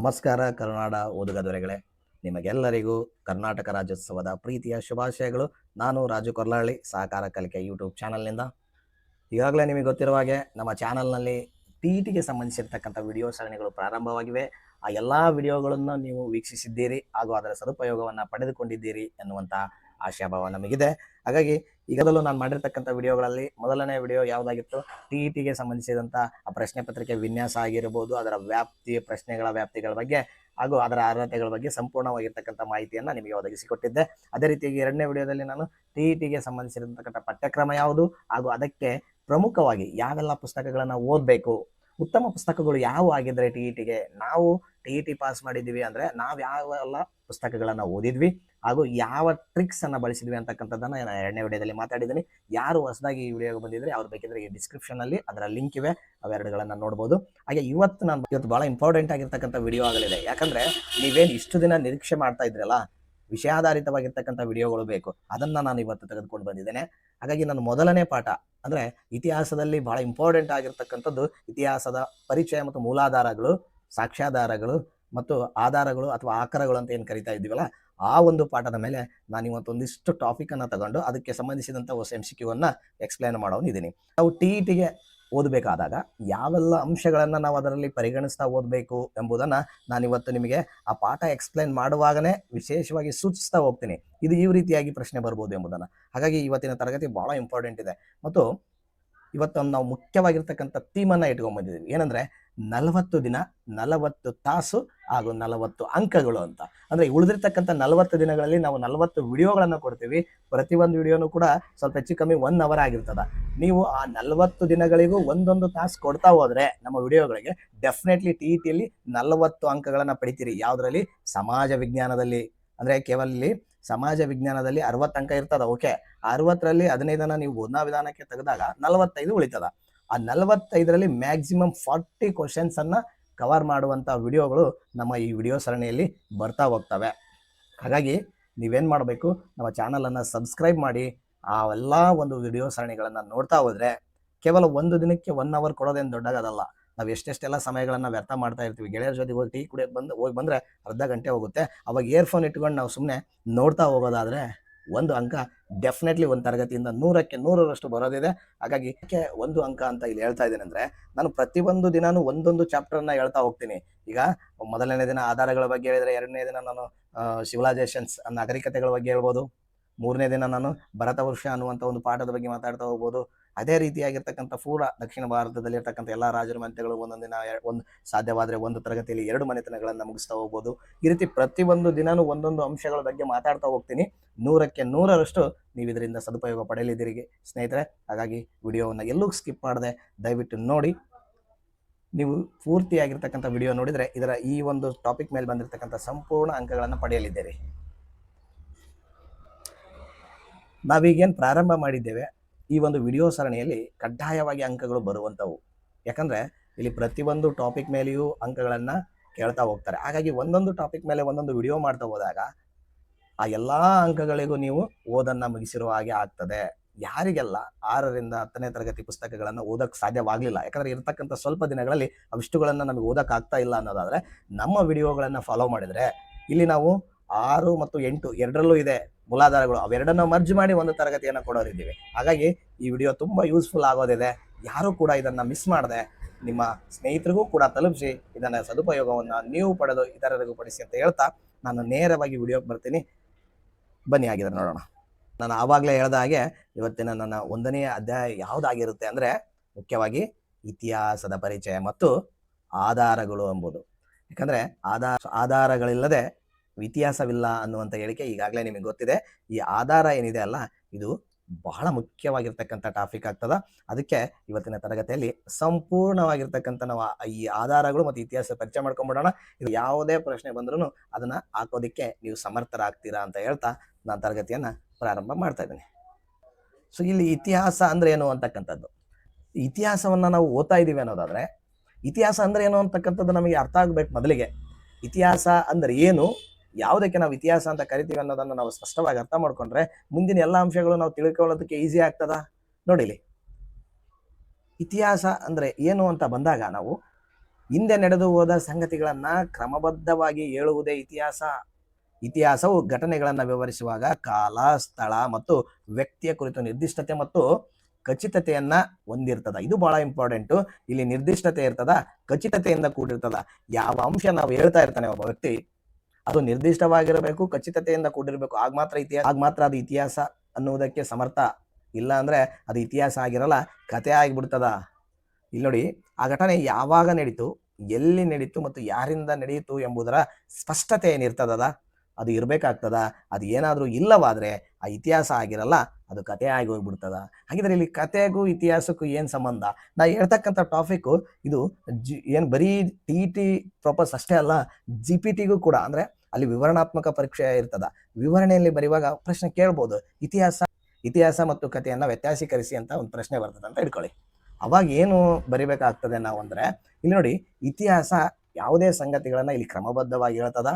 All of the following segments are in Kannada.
ನಮಸ್ಕಾರ ಕರ್ನಾಡ ಓದುಗ ದೊರೆಗಳೇ, ನಿಮಗೆಲ್ಲರಿಗೂ ಕರ್ನಾಟಕ ರಾಜ್ಯೋತ್ಸವದ ಪ್ರೀತಿಯ ಶುಭಾಶಯಗಳು. ನಾನು ರಾಜು ಕೊರ್ಲಹಳ್ಳಿ, ಸಹಕಾರ ಕಲಿಕೆ ಯೂಟ್ಯೂಬ್ ಚಾನಲ್ನಿಂದ. ಈಗಾಗಲೇ ನಿಮಗೆ ಗೊತ್ತಿರುವ ಹಾಗೆ ನಮ್ಮ ಚಾನಲ್ನಲ್ಲಿ ಟಿಇಟಿಗೆ ಸಂಬಂಧಿಸಿರ್ತಕ್ಕಂಥ ವಿಡಿಯೋ ಸರಣಿಗಳು ಪ್ರಾರಂಭವಾಗಿವೆ. ಆ ಎಲ್ಲ ವಿಡಿಯೋಗಳನ್ನು ನೀವು ವೀಕ್ಷಿಸಿದ್ದೀರಿ ಹಾಗೂ ಅದರ ಸದುಪಯೋಗವನ್ನು ಪಡೆದುಕೊಂಡಿದ್ದೀರಿ ಎನ್ನುವಂಥ ಆಶಾಭಾವ ನಮಗಿದೆ. ಹಾಗಾಗಿ ಈಗಲೂ ನಾನು ಮಾಡಿರ್ತಕ್ಕಂಥ ವಿಡಿಯೋಗಳಲ್ಲಿ ಮೊದಲನೇ ವಿಡಿಯೋ ಯಾವುದಾಗಿತ್ತು, ಟಿಇಟಿಗೆ ಸಂಬಂಧಿಸಿದಂಥ ಆ ಪ್ರಶ್ನೆ ಪತ್ರಿಕೆ ವಿನ್ಯಾಸ ಆಗಿರ್ಬೋದು, ಅದರ ಪ್ರಶ್ನೆಗಳ ವ್ಯಾಪ್ತಿಗಳ ಬಗ್ಗೆ ಹಾಗೂ ಅದರ ಅರ್ಹತೆಗಳ ಬಗ್ಗೆ ಸಂಪೂರ್ಣವಾಗಿರ್ತಕ್ಕಂಥ ಮಾಹಿತಿಯನ್ನು ನಿಮಗೆ ಒದಗಿಸಿಕೊಟ್ಟಿದ್ದೆ. ಅದೇ ರೀತಿಯಾಗಿ ಎರಡನೇ ವಿಡಿಯೋದಲ್ಲಿ ನಾನು ಟಿಇಟಿಗೆ ಸಂಬಂಧಿಸಿರ್ತಕ್ಕಂಥ ಪಠ್ಯಕ್ರಮ ಯಾವುದು ಹಾಗೂ ಅದಕ್ಕೆ ಪ್ರಮುಖವಾಗಿ ಯಾವೆಲ್ಲ ಪುಸ್ತಕಗಳನ್ನು ಓದಬೇಕು, ಉತ್ತಮ ಪುಸ್ತಕಗಳು ಯಾವುವು ಆಗಿದ್ರೆ ಟಿಇಟಿಗೆ, ನಾವು ಟಿಇಟಿ ಪಾಸ್ ಮಾಡಿದ್ದೀವಿ ಅಂದರೆ ನಾವು ಯಾವೆಲ್ಲ ಪುಸ್ತಕಗಳನ್ನು ಓದಿದ್ವಿ ಹಾಗೂ ಯಾವ ಟ್ರಿಕ್ಸ್ ಅನ್ನು ಬಳಸಿದ್ವಿ ಅಂತಕ್ಕಂಥದ್ದನ್ನು ನಾನು ಎರಡನೇ ವಿಡಿಯೋದಲ್ಲಿ ಮಾತಾಡಿದ್ದೀನಿ. ಯಾರು ಹೊಸದಾಗಿ ಈ ವಿಡಿಯೋಗೆ ಬಂದಿದ್ರೆ ಅವ್ರು ಬೇಕಿದ್ರೆ ಈ ಡಿಸ್ಕ್ರಿಪ್ಷನಲ್ಲಿ ಅದರ ಲಿಂಕ್ ಇವೆ, ಅವೆರಡುಗಳನ್ನು ನೋಡ್ಬೋದು. ಹಾಗೆ ಇವತ್ತು ಭಾಳ ಇಂಪಾರ್ಟೆಂಟ್ ಆಗಿರ್ತಕ್ಕಂಥ ವಿಡಿಯೋ ಆಗಲಿದೆ. ಯಾಕಂದರೆ ನೀವೇನು ಇಷ್ಟು ದಿನ ನಿರೀಕ್ಷೆ ಮಾಡ್ತಾ ಇದ್ರಲ್ಲ, ವಿಷಯಾಧಾರಿತವಾಗಿರ್ತಕ್ಕಂಥ ವಿಡಿಯೋಗಳು ಬೇಕು, ಅದನ್ನು ನಾನು ಇವತ್ತು ತೆಗೆದುಕೊಂಡು ಬಂದಿದ್ದೇನೆ. ಹಾಗಾಗಿ ನನ್ನ ಮೊದಲನೇ ಪಾಠ ಅಂದರೆ ಇತಿಹಾಸದಲ್ಲಿ ಬಹಳ ಇಂಪಾರ್ಟೆಂಟ್ ಆಗಿರ್ತಕ್ಕಂಥದ್ದು ಇತಿಹಾಸದ ಪರಿಚಯ ಮತ್ತು ಮೂಲಾಧಾರಗಳು, ಸಾಕ್ಷ್ಯಾಧಾರಗಳು ಮತ್ತು ಆಧಾರಗಳು ಅಥವಾ ಆಕರಗಳು ಅಂತ ಏನು ಕರಿತಾ ಇದ್ದೀವಲ್ಲ, ಆ ಒಂದು ಪಾಠದ ಮೇಲೆ ನಾನು ಇವತ್ತೊಂದಿಷ್ಟು ಟಾಪಿಕನ್ನು ತಗೊಂಡು ಅದಕ್ಕೆ ಸಂಬಂಧಿಸಿದಂಥ ಹೊಸ MCQ ಎಕ್ಸ್ಪ್ಲೈನ್ ಮಾಡೋನಿದ್ದೀನಿ. ನಾವು ಟಿಇಟಿಗೆ ಓದಬೇಕಾದಾಗ ಯಾವೆಲ್ಲ ಅಂಶಗಳನ್ನು ನಾವು ಅದರಲ್ಲಿ ಪರಿಗಣಿಸ್ತಾ ಓದಬೇಕು ಎಂಬುದನ್ನು ನಾನಿವತ್ತು ನಿಮಗೆ ಆ ಪಾಠ ಎಕ್ಸ್ಪ್ಲೈನ್ ಮಾಡುವಾಗಲೇ ವಿಶೇಷವಾಗಿ ಸೂಚಿಸ್ತಾ ಹೋಗ್ತೀನಿ. ಇದು ಈ ರೀತಿಯಾಗಿ ಪ್ರಶ್ನೆ ಬರ್ಬೋದು ಎಂಬುದನ್ನು. ಹಾಗಾಗಿ ಇವತ್ತಿನ ತರಗತಿ ಭಾಳ ಇಂಪಾರ್ಟೆಂಟ್ ಇದೆ. ಮತ್ತು ಇವತ್ತು ನಾವು ಮುಖ್ಯವಾಗಿರ್ತಕ್ಕಂಥ ಥೀಮನ್ನು ಇಟ್ಕೊಂಡ್ಬಂದಿದ್ದೀವಿ. ಏನಂದರೆ 40 ದಿನ 40 ತಾಸು ಹಾಗೂ 40 ಅಂಕಗಳು ಅಂತ. ಅಂದರೆ ಉಳಿದಿರ್ತಕ್ಕಂಥ 40 ದಿನಗಳಲ್ಲಿ ನಾವು 40 ವಿಡಿಯೋಗಳನ್ನು ಕೊಡ್ತೀವಿ. ಪ್ರತಿಯೊಂದು ವಿಡಿಯೋನು ಕೂಡ ಸ್ವಲ್ಪ ಹೆಚ್ಚು ಕಮ್ಮಿ 1 ಅವರ್ ಆಗಿರ್ತದೆ. ನೀವು ಆ 40 ದಿನಗಳಿಗೂ ಒಂದೊಂದು ತಾಸು ಕೊಡ್ತಾ ಹೋದರೆ ನಮ್ಮ ವಿಡಿಯೋಗಳಿಗೆ ಡೆಫಿನೆಟ್ಲಿ ಟಿಇಟಿಯಲ್ಲಿ 40 ಅಂಕಗಳನ್ನು ಪಡಿತೀರಿ. ಯಾವುದರಲ್ಲಿ? ಸಮಾಜ ವಿಜ್ಞಾನದಲ್ಲಿ. ಅಂದರೆ ಕೇವಲ ಇಲ್ಲಿ ಸಮಾಜ ವಿಜ್ಞಾನದಲ್ಲಿ 60 ಅಂಕ ಇರ್ತದ. ಓಕೆ, 60ರಲ್ಲಿ 15 ನೀವು ಬೋಧನಾ ವಿಧಾನಕ್ಕೆ ತೆಗೆದಾಗ 45 ಉಳಿತದ. ಆ 45ರಲ್ಲಿ ಮ್ಯಾಕ್ಸಿಮಮ್ 40 ಕ್ವಶನ್ಸನ್ನು ಕವರ್ ಮಾಡುವಂಥ ವಿಡಿಯೋಗಳು ನಮ್ಮ ಈ ವಿಡಿಯೋ ಸರಣಿಯಲ್ಲಿ ಬರ್ತಾ ಹೋಗ್ತವೆ. ಹಾಗಾಗಿ ನೀವೇನು ಮಾಡಬೇಕು, ನಮ್ಮ ಚಾನಲನ್ನು ಸಬ್ಸ್ಕ್ರೈಬ್ ಮಾಡಿ ಆ ಎಲ್ಲ ಒಂದು ವಿಡಿಯೋ ಸರಣಿಗಳನ್ನು ನೋಡ್ತಾ ಹೋದರೆ ಕೇವಲ ಒಂದು ದಿನಕ್ಕೆ 1 ಅವರ್ ಕೊಡೋದೇನು ದೊಡ್ಡದಲ್ಲ. ನಾವು ಎಷ್ಟೆಷ್ಟೆಲ್ಲ ಸಮಯಗಳನ್ನು ವ್ಯರ್ಥ ಮಾಡ್ತಾ ಇರ್ತೀವಿ. ಗೆಳೆಯರ ಜೊತೆ ಹೋಗಿ ಟೀ ಕುಡಿಯೋಕೆ ಹೋಗಿ ಬಂದರೆ ಅರ್ಧ ಗಂಟೆ ಹೋಗುತ್ತೆ. ಅವಾಗ ಇಯರ್ಫೋನ್ ಇಟ್ಕೊಂಡು ನಾವು ಸುಮ್ಮನೆ ನೋಡ್ತಾ ಹೋಗೋದಾದರೆ 1 ಅಂಕ ಡೆಫಿನೆಟ್ಲಿ ಒಂದು ತರಗತಿಯಿಂದ 100ಕ್ಕೆ 100ರಷ್ಟು ಬರೋದಿದೆ. ಹಾಗಾಗಿ 1 ಅಂಕ ಅಂತ ಇಲ್ಲಿ ಹೇಳ್ತಾ ಇದ್ದೇನೆ ಅಂದರೆ, ನಾನು ಪ್ರತಿಯೊಂದು ದಿನಾನು ಒಂದೊಂದು ಚಾಪ್ಟರ್ನ ಹೇಳ್ತಾ ಹೋಗ್ತೀನಿ. ಈಗ ಮೊದಲನೇ ದಿನ ಆಧಾರಗಳ ಬಗ್ಗೆ ಹೇಳಿದರೆ, ಎರಡನೇ ದಿನ ನಾನು ಸಿವಿಲೈಸೇಷನ್ಸ್ ನಾಗರಿಕತೆಗಳ ಬಗ್ಗೆ ಹೇಳ್ಬೋದು, ಮೂರನೇ ದಿನ ನಾನು ಭರತವರ್ಷ ಅನ್ನುವಂಥ ಒಂದು ಪಾಠದ ಬಗ್ಗೆ ಮಾತಾಡ್ತಾ ಹೋಗ್ಬೋದು. ಅದೇ ರೀತಿಯಾಗಿರ್ತಕ್ಕಂಥ ದಕ್ಷಿಣ ಭಾರತದಲ್ಲಿರ್ತಕ್ಕಂಥ ಎಲ್ಲ ರಾಜರ ಮನೆತನಗಳು ಒಂದೊಂದು ದಿನ ಸಾಧ್ಯವಾದರೆ ಒಂದು ತರಗತಿಯಲ್ಲಿ 2 ಮನೆತನಗಳನ್ನು ಮುಗಿಸ್ತಾ ಹೋಗ್ಬೋದು. ಈ ರೀತಿ ಪ್ರತಿಯೊಂದು ದಿನಾನು ಒಂದೊಂದು ಅಂಶಗಳ ಬಗ್ಗೆ ಮಾತಾಡ್ತಾ ಹೋಗ್ತೀನಿ. 100ಕ್ಕೆ 100ರಷ್ಟು ನೀವು ಇದರಿಂದ ಸದುಪಯೋಗ ಪಡೆಯಲಿದ್ದೀರಿ ಸ್ನೇಹಿತರೆ. ಹಾಗಾಗಿ ವಿಡಿಯೋವನ್ನು ಎಲ್ಲೂ ಸ್ಕಿಪ್ ಮಾಡದೆ ದಯವಿಟ್ಟು ನೋಡಿ. ನೀವು ಪೂರ್ತಿಯಾಗಿರ್ತಕ್ಕಂಥ ವಿಡಿಯೋ ನೋಡಿದರೆ ಇದರ ಈ ಒಂದು ಟಾಪಿಕ್ ಮೇಲೆ ಬಂದಿರತಕ್ಕಂಥ ಸಂಪೂರ್ಣ ಅಂಕಗಳನ್ನು ಪಡೆಯಲಿದ್ದೀರಿ. ನಾವೀಗೇನು ಪ್ರಾರಂಭ ಮಾಡಿದ್ದೇವೆ, ಈ ಒಂದು ವಿಡಿಯೋ ಸರಣಿಯಲ್ಲಿ ಕಡ್ಡಾಯವಾಗಿ ಅಂಕಗಳು ಬರುವಂಥವು. ಯಾಕಂದರೆ ಇಲ್ಲಿ ಪ್ರತಿಯೊಂದು ಟಾಪಿಕ್ ಮೇಲೆಯೂ ಅಂಕಗಳನ್ನು ಕೇಳ್ತಾ ಹೋಗ್ತಾರೆ. ಹಾಗಾಗಿ ಒಂದೊಂದು ಟಾಪಿಕ್ ಮೇಲೆ ಒಂದೊಂದು ವಿಡಿಯೋ ಮಾಡ್ತಾ ಹೋದಾಗ ಆ ಎಲ್ಲ ಅಂಕಗಳಿಗೂ ನೀವು ಓದನ್ನು ಮುಗಿಸಿರೋ ಹಾಗೆ ಆಗ್ತದೆ. ಯಾರಿಗೆಲ್ಲ 6ರಿಂದ 10ನೇ ತರಗತಿ ಪುಸ್ತಕಗಳನ್ನು ಓದೋಕ್ಕೆ ಸಾಧ್ಯವಾಗಲಿಲ್ಲ, ಯಾಕಂದರೆ ಇರತಕ್ಕಂಥ ಸ್ವಲ್ಪ ದಿನಗಳಲ್ಲಿ ಅವಿಷ್ಟುಗಳನ್ನು ನಮಗೆ ಓದೋಕ್ಕಾಗ್ತಾ ಇಲ್ಲ ಅನ್ನೋದಾದರೆ ನಮ್ಮ ವಿಡಿಯೋಗಳನ್ನು ಫಾಲೋ ಮಾಡಿದರೆ ಇಲ್ಲಿ ನಾವು 6 ಮತ್ತು 8 ಎರಡರಲ್ಲೂ ಇದೆ ಮೂಲಾಧಾರಗಳು, ಅವೆರಡನ್ನು ಮರ್ಜ್ ಮಾಡಿ ಒಂದು ತರಗತಿಯನ್ನು ಕೊಡೋರಿದ್ದೀವಿ. ಹಾಗಾಗಿ ಈ ವಿಡಿಯೋ ತುಂಬ ಯೂಸ್ಫುಲ್ ಆಗೋದಿದೆ. ಯಾರೂ ಕೂಡ ಇದನ್ನು ಮಿಸ್ ಮಾಡದೆ ನಿಮ್ಮ ಸ್ನೇಹಿತರಿಗೂ ಕೂಡ ತಲುಪಿಸಿ ಇದನ್ನು ಸದುಪಯೋಗವನ್ನು ನೀವು ಪಡೆದು ಇತರರಿಗೂ ಪಡಿಸಿ ಅಂತ ಹೇಳ್ತಾ ನಾನು ನೇರವಾಗಿ ವಿಡಿಯೋಕ್ಕೆ ಬರ್ತೀನಿ. ಬನ್ನಿ, ಆಗಿದ್ರೆ ನೋಡೋಣ. ನಾನು ಆವಾಗಲೇ ಹೇಳ್ದ ಹಾಗೆ ಇವತ್ತಿನ ನನ್ನ 1ನೇ ಅಧ್ಯಾಯ ಯಾವುದಾಗಿರುತ್ತೆ ಅಂದರೆ ಮುಖ್ಯವಾಗಿ ಇತಿಹಾಸದ ಪರಿಚಯ ಮತ್ತು ಆಧಾರಗಳು ಎಂಬುದು. ಯಾಕಂದರೆ ಆಧಾರಗಳಿಲ್ಲದೆ ಇತಿಹಾಸವಿಲ್ಲ ಅನ್ನುವಂಥ ಹೇಳಿಕೆ ಈಗಾಗಲೇ ನಿಮಗೆ ಗೊತ್ತಿದೆ. ಈ ಆಧಾರ ಏನಿದೆ ಅಲ್ಲ, ಇದು ಬಹಳ ಮುಖ್ಯವಾಗಿರ್ತಕ್ಕಂಥ ಟಾಪಿಕ್ ಆಗ್ತದ. ಅದಕ್ಕೆ ಇವತ್ತಿನ ತರಗತಿಯಲ್ಲಿ ಸಂಪೂರ್ಣವಾಗಿರ್ತಕ್ಕಂಥ ನಾವು ಈ ಆಧಾರಗಳು ಮತ್ತು ಇತಿಹಾಸ ಪರಿಚಯ ಮಾಡ್ಕೊಂಡ್ಬಿಡೋಣ. ಇದು ಯಾವುದೇ ಪ್ರಶ್ನೆ ಬಂದ್ರೂ ಅದನ್ನು ಹಾಕೋದಕ್ಕೆ ನೀವು ಸಮರ್ಥರಾಗ್ತೀರಾ ಅಂತ ಹೇಳ್ತಾ ನಾನು ತರಗತಿಯನ್ನು ಪ್ರಾರಂಭ ಮಾಡ್ತಾ ಇದ್ದೀನಿ. ಸೊ ಇಲ್ಲಿ ಇತಿಹಾಸ ಅಂದರೆ ಏನು ಅಂತಕ್ಕಂಥದ್ದು, ಇತಿಹಾಸವನ್ನು ನಾವು ಓದ್ತಾ ಇದ್ದೀವಿ ಅನ್ನೋದಾದರೆ ಇತಿಹಾಸ ಅಂದರೆ ಏನು ಅಂತಕ್ಕಂಥದ್ದು ನಮಗೆ ಅರ್ಥ ಆಗಬೇಕು. ಮೊದಲಿಗೆ ಇತಿಹಾಸ ಅಂದರೆ ಏನು, ಯಾವುದಕ್ಕೆ ನಾವು ಇತಿಹಾಸ ಅಂತ ಕರಿತೀವಿ ಅನ್ನೋದನ್ನು ನಾವು ಸ್ಪಷ್ಟವಾಗಿ ಅರ್ಥ ಮಾಡ್ಕೊಂಡ್ರೆ ಮುಂದಿನ ಎಲ್ಲ ಅಂಶಗಳು ನಾವು ತಿಳ್ಕೊಳ್ಳೋದಕ್ಕೆ ಈಸಿ ಆಗ್ತದ. ನೋಡಿಲಿ, ಇತಿಹಾಸ ಅಂದರೆ ಏನು ಅಂತ ಬಂದಾಗ ನಾವು ಹಿಂದೆ ನಡೆದು ಹೋದ ಸಂಗತಿಗಳನ್ನ ಕ್ರಮಬದ್ಧವಾಗಿ ಹೇಳುವುದೇ ಇತಿಹಾಸ. ಇತಿಹಾಸವು ಘಟನೆಗಳನ್ನು ವಿವರಿಸುವಾಗ ಕಾಲ, ಸ್ಥಳ ಮತ್ತು ವ್ಯಕ್ತಿಯ ಕುರಿತು ನಿರ್ದಿಷ್ಟತೆ ಮತ್ತು ಖಚಿತತೆಯನ್ನ ಹೊಂದಿರ್ತದ. ಇದು ಬಹಳ ಇಂಪಾರ್ಟೆಂಟ್. ಇಲ್ಲಿ ನಿರ್ದಿಷ್ಟತೆ ಇರ್ತದ, ಖಚಿತತೆಯಿಂದ ಕೂಡಿರ್ತದ. ಯಾವ ಅಂಶ ನಾವು ಹೇಳ್ತಾ ಇರ್ತಾನೆ ಒಬ್ಬ ವ್ಯಕ್ತಿ, ಅದು ನಿರ್ದಿಷ್ಟವಾಗಿರಬೇಕು, ಖಚಿತತೆಯಿಂದ ಕೂಡಿರಬೇಕು. ಆಗ ಮಾತ್ರ ಅದು ಇತಿಹಾಸ ಅನ್ನುವುದಕ್ಕೆ ಸಮರ್ಥ. ಇಲ್ಲ ಅಂದ್ರೆ ಅದು ಇತಿಹಾಸ ಆಗಿರಲ್ಲ, ಕತೆ ಆಗಿಬಿಡ್ತದ. ಇಲ್ಲಿ ನೋಡಿ, ಆ ಘಟನೆ ಯಾವಾಗ ನಡೀತು, ಎಲ್ಲಿ ನಡೀತು ಮತ್ತು ಯಾರಿಂದ ನಡೆಯಿತು ಎಂಬುದರ ಸ್ಪಷ್ಟತೆ ಏನಿರ್ತದ ಅದು ಇರಬೇಕಾಗ್ತದ. ಅದು ಏನಾದರೂ ಇಲ್ಲವಾದ್ರೆ ಆ ಇತಿಹಾಸ ಆಗಿರಲ್ಲ, ಅದು ಕತೆ ಆಗಿ ಹೋಗ್ಬಿಡ್ತದ. ಹಾಗಿದ್ರೆ ಇಲ್ಲಿ ಕತೆಗೂ ಇತಿಹಾಸಕ್ಕೂ ಏನು ಸಂಬಂಧ? ನಾ ಹೇಳ್ತಕ್ಕಂಥ ಟಾಪಿಕ್ ಇದು ಏನು ಬರೀ ಟಿ ಪ್ರೊಪಸ್ ಅಷ್ಟೇ ಅಲ್ಲ, GPT ಕೂಡ, ಅಂದ್ರೆ ಅಲ್ಲಿ ವಿವರಣಾತ್ಮಕ ಪರೀಕ್ಷೆ ಇರ್ತದ. ವಿವರಣೆಯಲ್ಲಿ ಬರೆಯುವಾಗ ಪ್ರಶ್ನೆ ಕೇಳ್ಬೋದು, ಇತಿಹಾಸ ಮತ್ತು ಕಥೆಯನ್ನ ವ್ಯತ್ಯಾಸೀಕರಿಸಿ ಅಂತ ಒಂದು ಪ್ರಶ್ನೆ ಬರ್ತದೆ ಅಂತ ಇಟ್ಕೊಳ್ಳಿ. ಅವಾಗ ಏನು ಬರಿಬೇಕಾಗ್ತದೆ ನಾವು ಅಂದ್ರೆ, ಇಲ್ಲಿ ನೋಡಿ, ಇತಿಹಾಸ ಯಾವುದೇ ಸಂಗತಿಗಳನ್ನ ಇಲ್ಲಿ ಕ್ರಮಬದ್ಧವಾಗಿ ಹೇಳ್ತದ,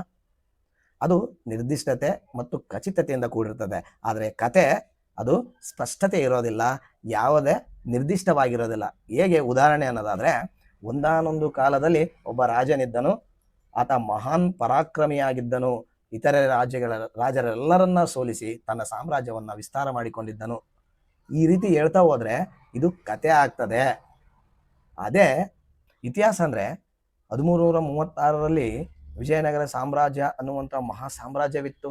ಅದು ನಿರ್ದಿಷ್ಟತೆ ಮತ್ತು ಖಚಿತತೆಯಿಂದ ಕೂಡಿರ್ತದೆ. ಆದರೆ ಕತೆ ಅದು ಸ್ಪಷ್ಟತೆ ಇರೋದಿಲ್ಲ, ಯಾವುದೇ ನಿರ್ದಿಷ್ಟವಾಗಿರೋದಿಲ್ಲ. ಹೇಗೆ ಉದಾಹರಣೆ ಅನ್ನೋದಾದ್ರೆ, ಒಂದಾನೊಂದು ಕಾಲದಲ್ಲಿ ಒಬ್ಬ ರಾಜನಿದ್ದನು, ಆತ ಮಹಾನ್ ಪರಾಕ್ರಮಿಯಾಗಿದ್ದನು, ಇತರೆ ರಾಜರೆಲ್ಲರನ್ನ ಸೋಲಿಸಿ ತನ್ನ ಸಾಮ್ರಾಜ್ಯವನ್ನ ವಿಸ್ತಾರ ಮಾಡಿಕೊಂಡಿದ್ದನು. ಈ ರೀತಿ ಹೇಳ್ತಾ ಹೋದ್ರೆ ಇದು ಕತೆ ಆಗ್ತದೆ. ಅದೇ ಇತಿಹಾಸ ಅಂದ್ರೆ 1336ರಲ್ಲಿ ವಿಜಯನಗರ ಸಾಮ್ರಾಜ್ಯ ಅನ್ನುವಂಥ ಮಹಾ ಸಾಮ್ರಾಜ್ಯವಿತ್ತು.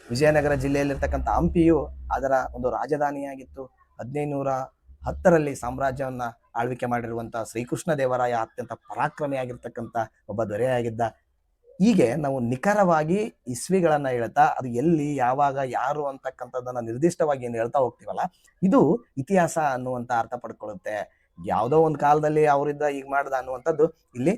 ವಿಜಯನಗರ ಜಿಲ್ಲೆಯಲ್ಲಿರ್ತಕ್ಕಂಥ ಹಂಪಿಯು ಅದರ ಒಂದು ರಾಜಧಾನಿಯಾಗಿತ್ತು. 1510ರಲ್ಲಿ ಸಾಮ್ರಾಜ್ಯವನ್ನ ಆಳ್ವಿಕೆ ಮಾಡಿರುವಂತಹ ಶ್ರೀಕೃಷ್ಣ ದೇವರಾಯ ಅತ್ಯಂತ ಪರಾಕ್ರಮಿಯಾಗಿರ್ತಕ್ಕಂಥ ಒಬ್ಬ ದೊರೆಯಾಗಿದ್ದ. ಹೀಗೆ ನಾವು ನಿಖರವಾಗಿ ಇಸ್ವಿಗಳನ್ನ ಹೇಳ್ತಾ ಅದು ಎಲ್ಲಿ, ಯಾವಾಗ, ಯಾರು ಅಂತಕ್ಕಂಥದ್ದನ್ನ ನಿರ್ದಿಷ್ಟವಾಗಿ ಏನು ಹೇಳ್ತಾ ಹೋಗ್ತೀವಲ್ಲ, ಇದು ಇತಿಹಾಸ ಅನ್ನುವಂಥ ಅರ್ಥ ಪಡ್ಕೊಳ್ಳುತ್ತೆ. ಯಾವುದೋ ಒಂದು ಕಾಲದಲ್ಲಿ ಅವರಿದ್ದ ಈಗ ಮಾಡ್ದ ಅನ್ನುವಂಥದ್ದು ಇಲ್ಲಿ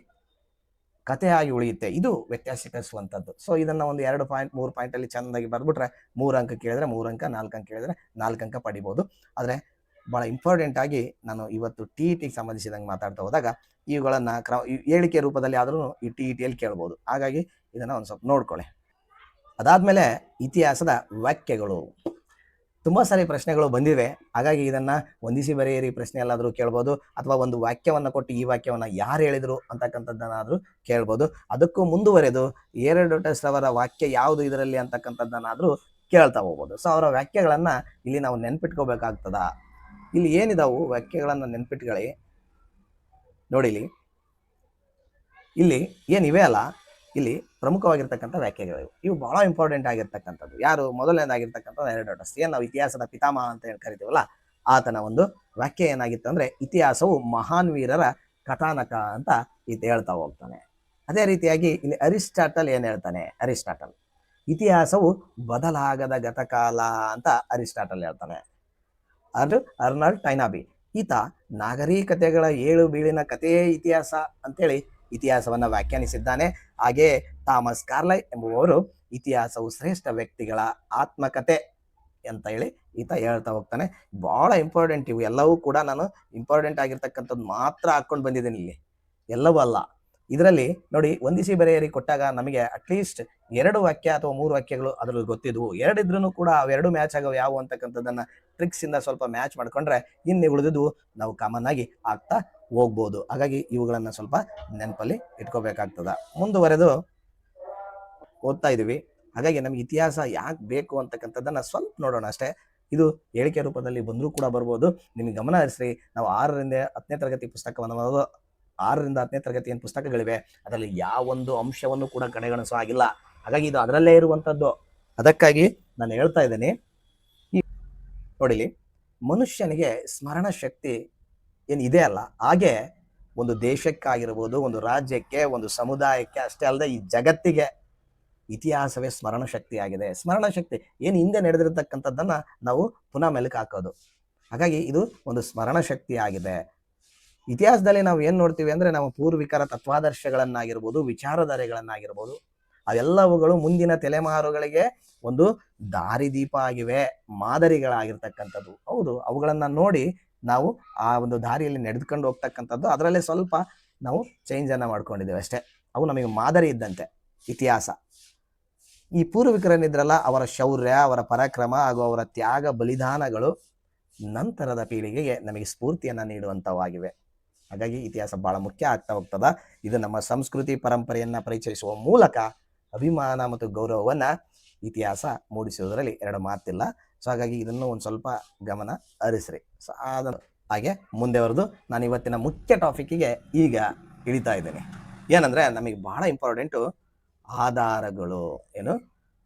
ಕಥೆ ಆಗಿ ಉಳಿಯುತ್ತೆ. ಇದು ವ್ಯತ್ಯಾಸೀಕರಿಸುವಂಥದ್ದು. ಸೊ ಇದನ್ನ ಒಂದು 2 ಪಾಯಿಂಟ್ 3 ಪಾಯಿಂಟ್ ಅಲ್ಲಿ ಚೆನ್ನಾಗಿ ಬರ್ಬಿಟ್ರೆ 3 ಅಂಕ ಕೇಳಿದ್ರೆ 3 ಅಂಕ, 4 ಅಂಕ ಕೇಳಿದ್ರೆ 4 ಅಂಕ ಪಡಿಬಹುದು. ಆದ್ರೆ ಬಹಳ ಇಂಪಾರ್ಟೆಂಟ್ ಆಗಿ ನಾನು ಇವತ್ತು TETಗೆ ಸಂಬಂಧಿಸಿದಂಗೆ ಮಾತಾಡ್ತಾ ಹೋದಾಗ ಇವುಗಳನ್ನ ಹೇಳಿಕೆ ರೂಪದಲ್ಲಿ ಆದ್ರೂ ಈ TETಯಲ್ಲಿ ಕೇಳ್ಬೋದು. ಹಾಗಾಗಿ ಇದನ್ನ ಒಂದು ಸ್ವಲ್ಪ ನೋಡ್ಕೊಳ್ಳಿ. ಅದಾದ್ಮೇಲೆ ಇತಿಹಾಸದ ವಾಕ್ಯಗಳು. ತುಂಬಾ ಸಾರಿ ಪ್ರಶ್ನೆಗಳು ಬಂದಿವೆ. ಹಾಗಾಗಿ ಇದನ್ನ ಹೊಂದಿಸಿ ಬರೆಯಿರಿ ಪ್ರಶ್ನೆ ಎಲ್ಲಾದ್ರೂ ಕೇಳ್ಬೋದು, ಅಥವಾ ಒಂದು ವಾಕ್ಯವನ್ನ ಕೊಟ್ಟು ಈ ವಾಕ್ಯವನ್ನ ಯಾರು ಹೇಳಿದ್ರು ಅಂತಕ್ಕಂಥದ್ದನ್ನಾದ್ರೂ ಕೇಳ್ಬೋದು. ಅದಕ್ಕೂ ಮುಂದುವರೆದು ಹೇರೋಡೋಟಸ್ ಅವರ ವಾಕ್ಯ ಯಾವುದು ಇದರಲ್ಲಿ ಅಂತಕ್ಕಂಥದ್ದನ್ನಾದ್ರೂ ಕೇಳ್ತಾ ಹೋಗ್ಬೋದು. ಸೊ ಅವರ ವಾಕ್ಯಗಳನ್ನ ಇಲ್ಲಿ ನಾವು ನೆನ್ಪಿಟ್ಕೋಬೇಕಾಗ್ತದ. ಇಲ್ಲಿ ಏನಿದಾವು ವಾಕ್ಯಗಳನ್ನ ನೆನ್ಪಿಟ್ಕೊಳ್ಳಿ. ನೋಡಿ, ಇಲ್ಲಿ ಏನಿವೆ ಅಲ್ಲ, ಇಲ್ಲಿ ಪ್ರಮುಖವಾಗಿರ್ತಕ್ಕಂಥ ವ್ಯಾಖ್ಯೆಗಳು ಇವು ಬಹಳ ಇಂಪಾರ್ಟೆಂಟ್ ಆಗಿರ್ತಕ್ಕಂಥದ್ದು. ಯಾರು ಮೊದಲನೇದಾಗಿರ್ತಕ್ಕಂಥ ಹೆರೋಡೋಟಸ್, ಏನ್ ನಾವು ಇತಿಹಾಸದ ಪಿತಾಮಹ ಅಂತ ಹೇಳಿ ಕರಿತೀವಲ್ಲ, ಆತನ ಒಂದು ವ್ಯಾಖ್ಯೆ ಏನಾಗಿತ್ತು ಅಂದ್ರೆ, ಇತಿಹಾಸವು ಮಹಾನ್ ವೀರರ ಕಥಾನಕ ಅಂತ ಈತ ಹೇಳ್ತಾ ಹೋಗ್ತಾನೆ. ಅದೇ ರೀತಿಯಾಗಿ ಇಲ್ಲಿ ಅರಿಸ್ಟಾಟಲ್ ಏನ್ ಹೇಳ್ತಾನೆ, ಅರಿಸ್ಟಾಟಲ್ ಇತಿಹಾಸವು ಬದಲಾಗದ ಗತಕಾಲ ಅಂತ ಅರಿಸ್ಟಾಟಲ್ ಹೇಳ್ತಾನೆ. ಅದು ಅರ್ನಾಲ್ಡ್ ಟೈನಾಬಿ, ಈತ ನಾಗರಿಕತೆಗಳ ಏಳು ಬೀಳಿನ ಕಥೆಯೇ ಇತಿಹಾಸ ಅಂತೇಳಿ ಇತಿಹಾಸವನ್ನ ವ್ಯಾಖ್ಯಾನಿಸಿದ್ದಾನೆ. ಹಾಗೆ ಥಾಮಸ್ ಕಾರ್ಲೈ ಎಂಬುವವರು ಇತಿಹಾಸವು ಶ್ರೇಷ್ಠ ವ್ಯಕ್ತಿಗಳ ಆತ್ಮಕತೆ ಅಂತ ಹೇಳಿ ಈತ ಹೇಳ್ತಾ ಹೋಗ್ತಾನೆ. ಬಹಳ ಇಂಪಾರ್ಟೆಂಟ್ ಇವು ಎಲ್ಲವೂ ಕೂಡ. ನಾನು ಇಂಪಾರ್ಟೆಂಟ್ ಆಗಿರ್ತಕ್ಕಂಥದ್ದು ಮಾತ್ರ ಹಾಕೊಂಡು ಬಂದಿದ್ದೀನಿ, ಇಲ್ಲಿ ಎಲ್ಲವೂ ಅಲ್ಲ. ಇದರಲ್ಲಿ ನೋಡಿ, ಹೊಂದಿಸಿ ಬರೆಯರಿ ಕೊಟ್ಟಾಗ ನಮಗೆ ಅಟ್ಲೀಸ್ಟ್ 2 ವಾಕ್ಯ ಅಥವಾ 3 ವಾಕ್ಯಗಳು ಅದ್ರಲ್ಲಿ ಗೊತ್ತಿದ್ವು. 2 ಇದ್ರೂ ಕೂಡ ಅವೆರಡು ಮ್ಯಾಚ್ ಆಗೋ ಯಾವ ಅಂತಕ್ಕಂಥದ್ದನ್ನ ಟ್ರಿಕ್ಸ್ ಇಂದ ಸ್ವಲ್ಪ ಮ್ಯಾಚ್ ಮಾಡ್ಕೊಂಡ್ರೆ ಇನ್ನು ಉಳಿದಿದ್ದು ನಾವು ಕಾಮನ್ ಆಗಿ ಆಗ್ತಾ ಹೋಗ್ಬೋದು. ಹಾಗಾಗಿ ಇವುಗಳನ್ನ ಸ್ವಲ್ಪ ನೆನಪಲ್ಲಿ ಇಟ್ಕೋಬೇಕಾಗ್ತದ. ಮುಂದುವರೆದು ಓದ್ತಾ ಇದೀವಿ. ಹಾಗಾಗಿ ನಮ್ಗೆ ಇತಿಹಾಸ ಯಾಕೆ ಬೇಕು ಅಂತಕ್ಕಂಥದ್ದನ್ನ ಸ್ವಲ್ಪ ನೋಡೋಣ ಅಷ್ಟೇ. ಇದು ಹೇಳಿಕೆ ರೂಪದಲ್ಲಿ ಬಂದರೂ ಕೂಡ ಬರ್ಬೋದು. ನಿಮಗೆ ಗಮನ ಹರಿಸ್ರಿ, ನಾವು 6ರಿಂದ 10ನೇ ತರಗತಿ ಪುಸ್ತಕವನ್ನು 6ರಿಂದ 10ನೇ ತರಗತಿ ಏನು ಪುಸ್ತಕಗಳಿವೆ ಅದರಲ್ಲಿ ಯಾವೊಂದು ಅಂಶವನ್ನು ಕೂಡ ಕಡೆಗಣಿಸೋ ಆಗಿಲ್ಲ. ಹಾಗಾಗಿ ಇದು ಅದರಲ್ಲೇ ಇರುವಂಥದ್ದು. ಅದಕ್ಕಾಗಿ ನಾನು ಹೇಳ್ತಾ ಇದ್ದೇನೆ, ನೋಡಿಲಿ, ಮನುಷ್ಯನಿಗೆ ಸ್ಮರಣ ಶಕ್ತಿ ಏನಿದೆ ಅಲ್ಲ, ಹಾಗೆ ಒಂದು ದೇಶಕ್ಕಾಗಿರ್ಬೋದು, ಒಂದು ರಾಜ್ಯಕ್ಕೆ, ಒಂದು ಸಮುದಾಯಕ್ಕೆ ಅಷ್ಟೇ ಅಲ್ಲದೆ ಈ ಜಗತ್ತಿಗೆ ಇತಿಹಾಸವೇ ಸ್ಮರಣ ಶಕ್ತಿ ಆಗಿದೆ. ಸ್ಮರಣ ಶಕ್ತಿ ಏನು ಹಿಂದೆ ನಡೆದಿರತಕ್ಕಂಥದ್ದನ್ನ ನಾವು ಪುನಃ ಮೆಲುಕು ಹಾಕೋದು. ಹಾಗಾಗಿ ಇದು ಒಂದು ಸ್ಮರಣ ಶಕ್ತಿ ಆಗಿದೆ. ಇತಿಹಾಸದಲ್ಲಿ ನಾವು ಏನ್ ನೋಡ್ತೀವಿ ಅಂದ್ರೆ, ನಮ್ಮ ಪೂರ್ವಿಕರ ತತ್ವಾದರ್ಶಗಳನ್ನಾಗಿರ್ಬೋದು, ವಿಚಾರಧಾರೆಗಳನ್ನಾಗಿರ್ಬೋದು, ಅವೆಲ್ಲವುಗಳು ಮುಂದಿನ ತಲೆಮಾರುಗಳಿಗೆ ಒಂದು ದಾರಿದೀಪ ಆಗಿವೆ, ಮಾದರಿಗಳಾಗಿರ್ತಕ್ಕಂಥದ್ದು. ಹೌದು, ಅವುಗಳನ್ನ ನೋಡಿ ನಾವು ಆ ಒಂದು ದಾರಿಯಲ್ಲಿ ನಡೆದುಕೊಂಡು ಹೋಗ್ತಕ್ಕಂಥದ್ದು. ಅದರಲ್ಲೇ ಸ್ವಲ್ಪ ನಾವು ಚೇಂಜ್ ಅನ್ನ ಮಾಡ್ಕೊಂಡಿದ್ದೇವೆ ಅಷ್ಟೇ. ಅವು ನಮಗೆ ಮಾದರಿ ಇದ್ದಂತೆ ಇತಿಹಾಸ. ಈ ಪೂರ್ವಿಕರನ್ನಿದ್ರಲ್ಲ, ಅವರ ಶೌರ್ಯ, ಅವರ ಪರಾಕ್ರಮ ಹಾಗೂ ಅವರ ತ್ಯಾಗ ಬಲಿದಾನಗಳು ನಂತರದ ಪೀಳಿಗೆಗೆ ನಮಗೆ ಸ್ಫೂರ್ತಿಯನ್ನ ನೀಡುವಂತವಾಗಿವೆ. ಹಾಗಾಗಿ ಇತಿಹಾಸ ಬಹಳ ಮುಖ್ಯ ಆಗ್ತಾ ಹೋಗ್ತದ. ಇದು ನಮ್ಮ ಸಂಸ್ಕೃತಿ ಪರಂಪರೆಯನ್ನ ಪರಿಚಯಿಸುವ ಮೂಲಕ ಅಭಿಮಾನ ಮತ್ತು ಗೌರವವನ್ನ ಇತಿಹಾಸ ಮೂಡಿಸುವುದರಲ್ಲಿ ಎರಡು ಮಾತಿಲ್ಲ. ಸೊ ಹಾಗಾಗಿ ಇದನ್ನು ಒಂದು ಸ್ವಲ್ಪ ಗಮನ ಹರಿಸ್ರಿ. ಸೊ ಹಾಗೆ ಮುಂದೆವರೆದು ನಾನು ಇವತ್ತಿನ ಮುಖ್ಯ ಟಾಪಿಕ್ಕಿಗೆ ಈಗ ಇಳಿತಾ ಇದ್ದೇನೆ. ಏನಂದ್ರೆ ನಮಗೆ ಬಹಳ ಇಂಪಾರ್ಟೆಂಟು ಆಧಾರಗಳು. ಏನು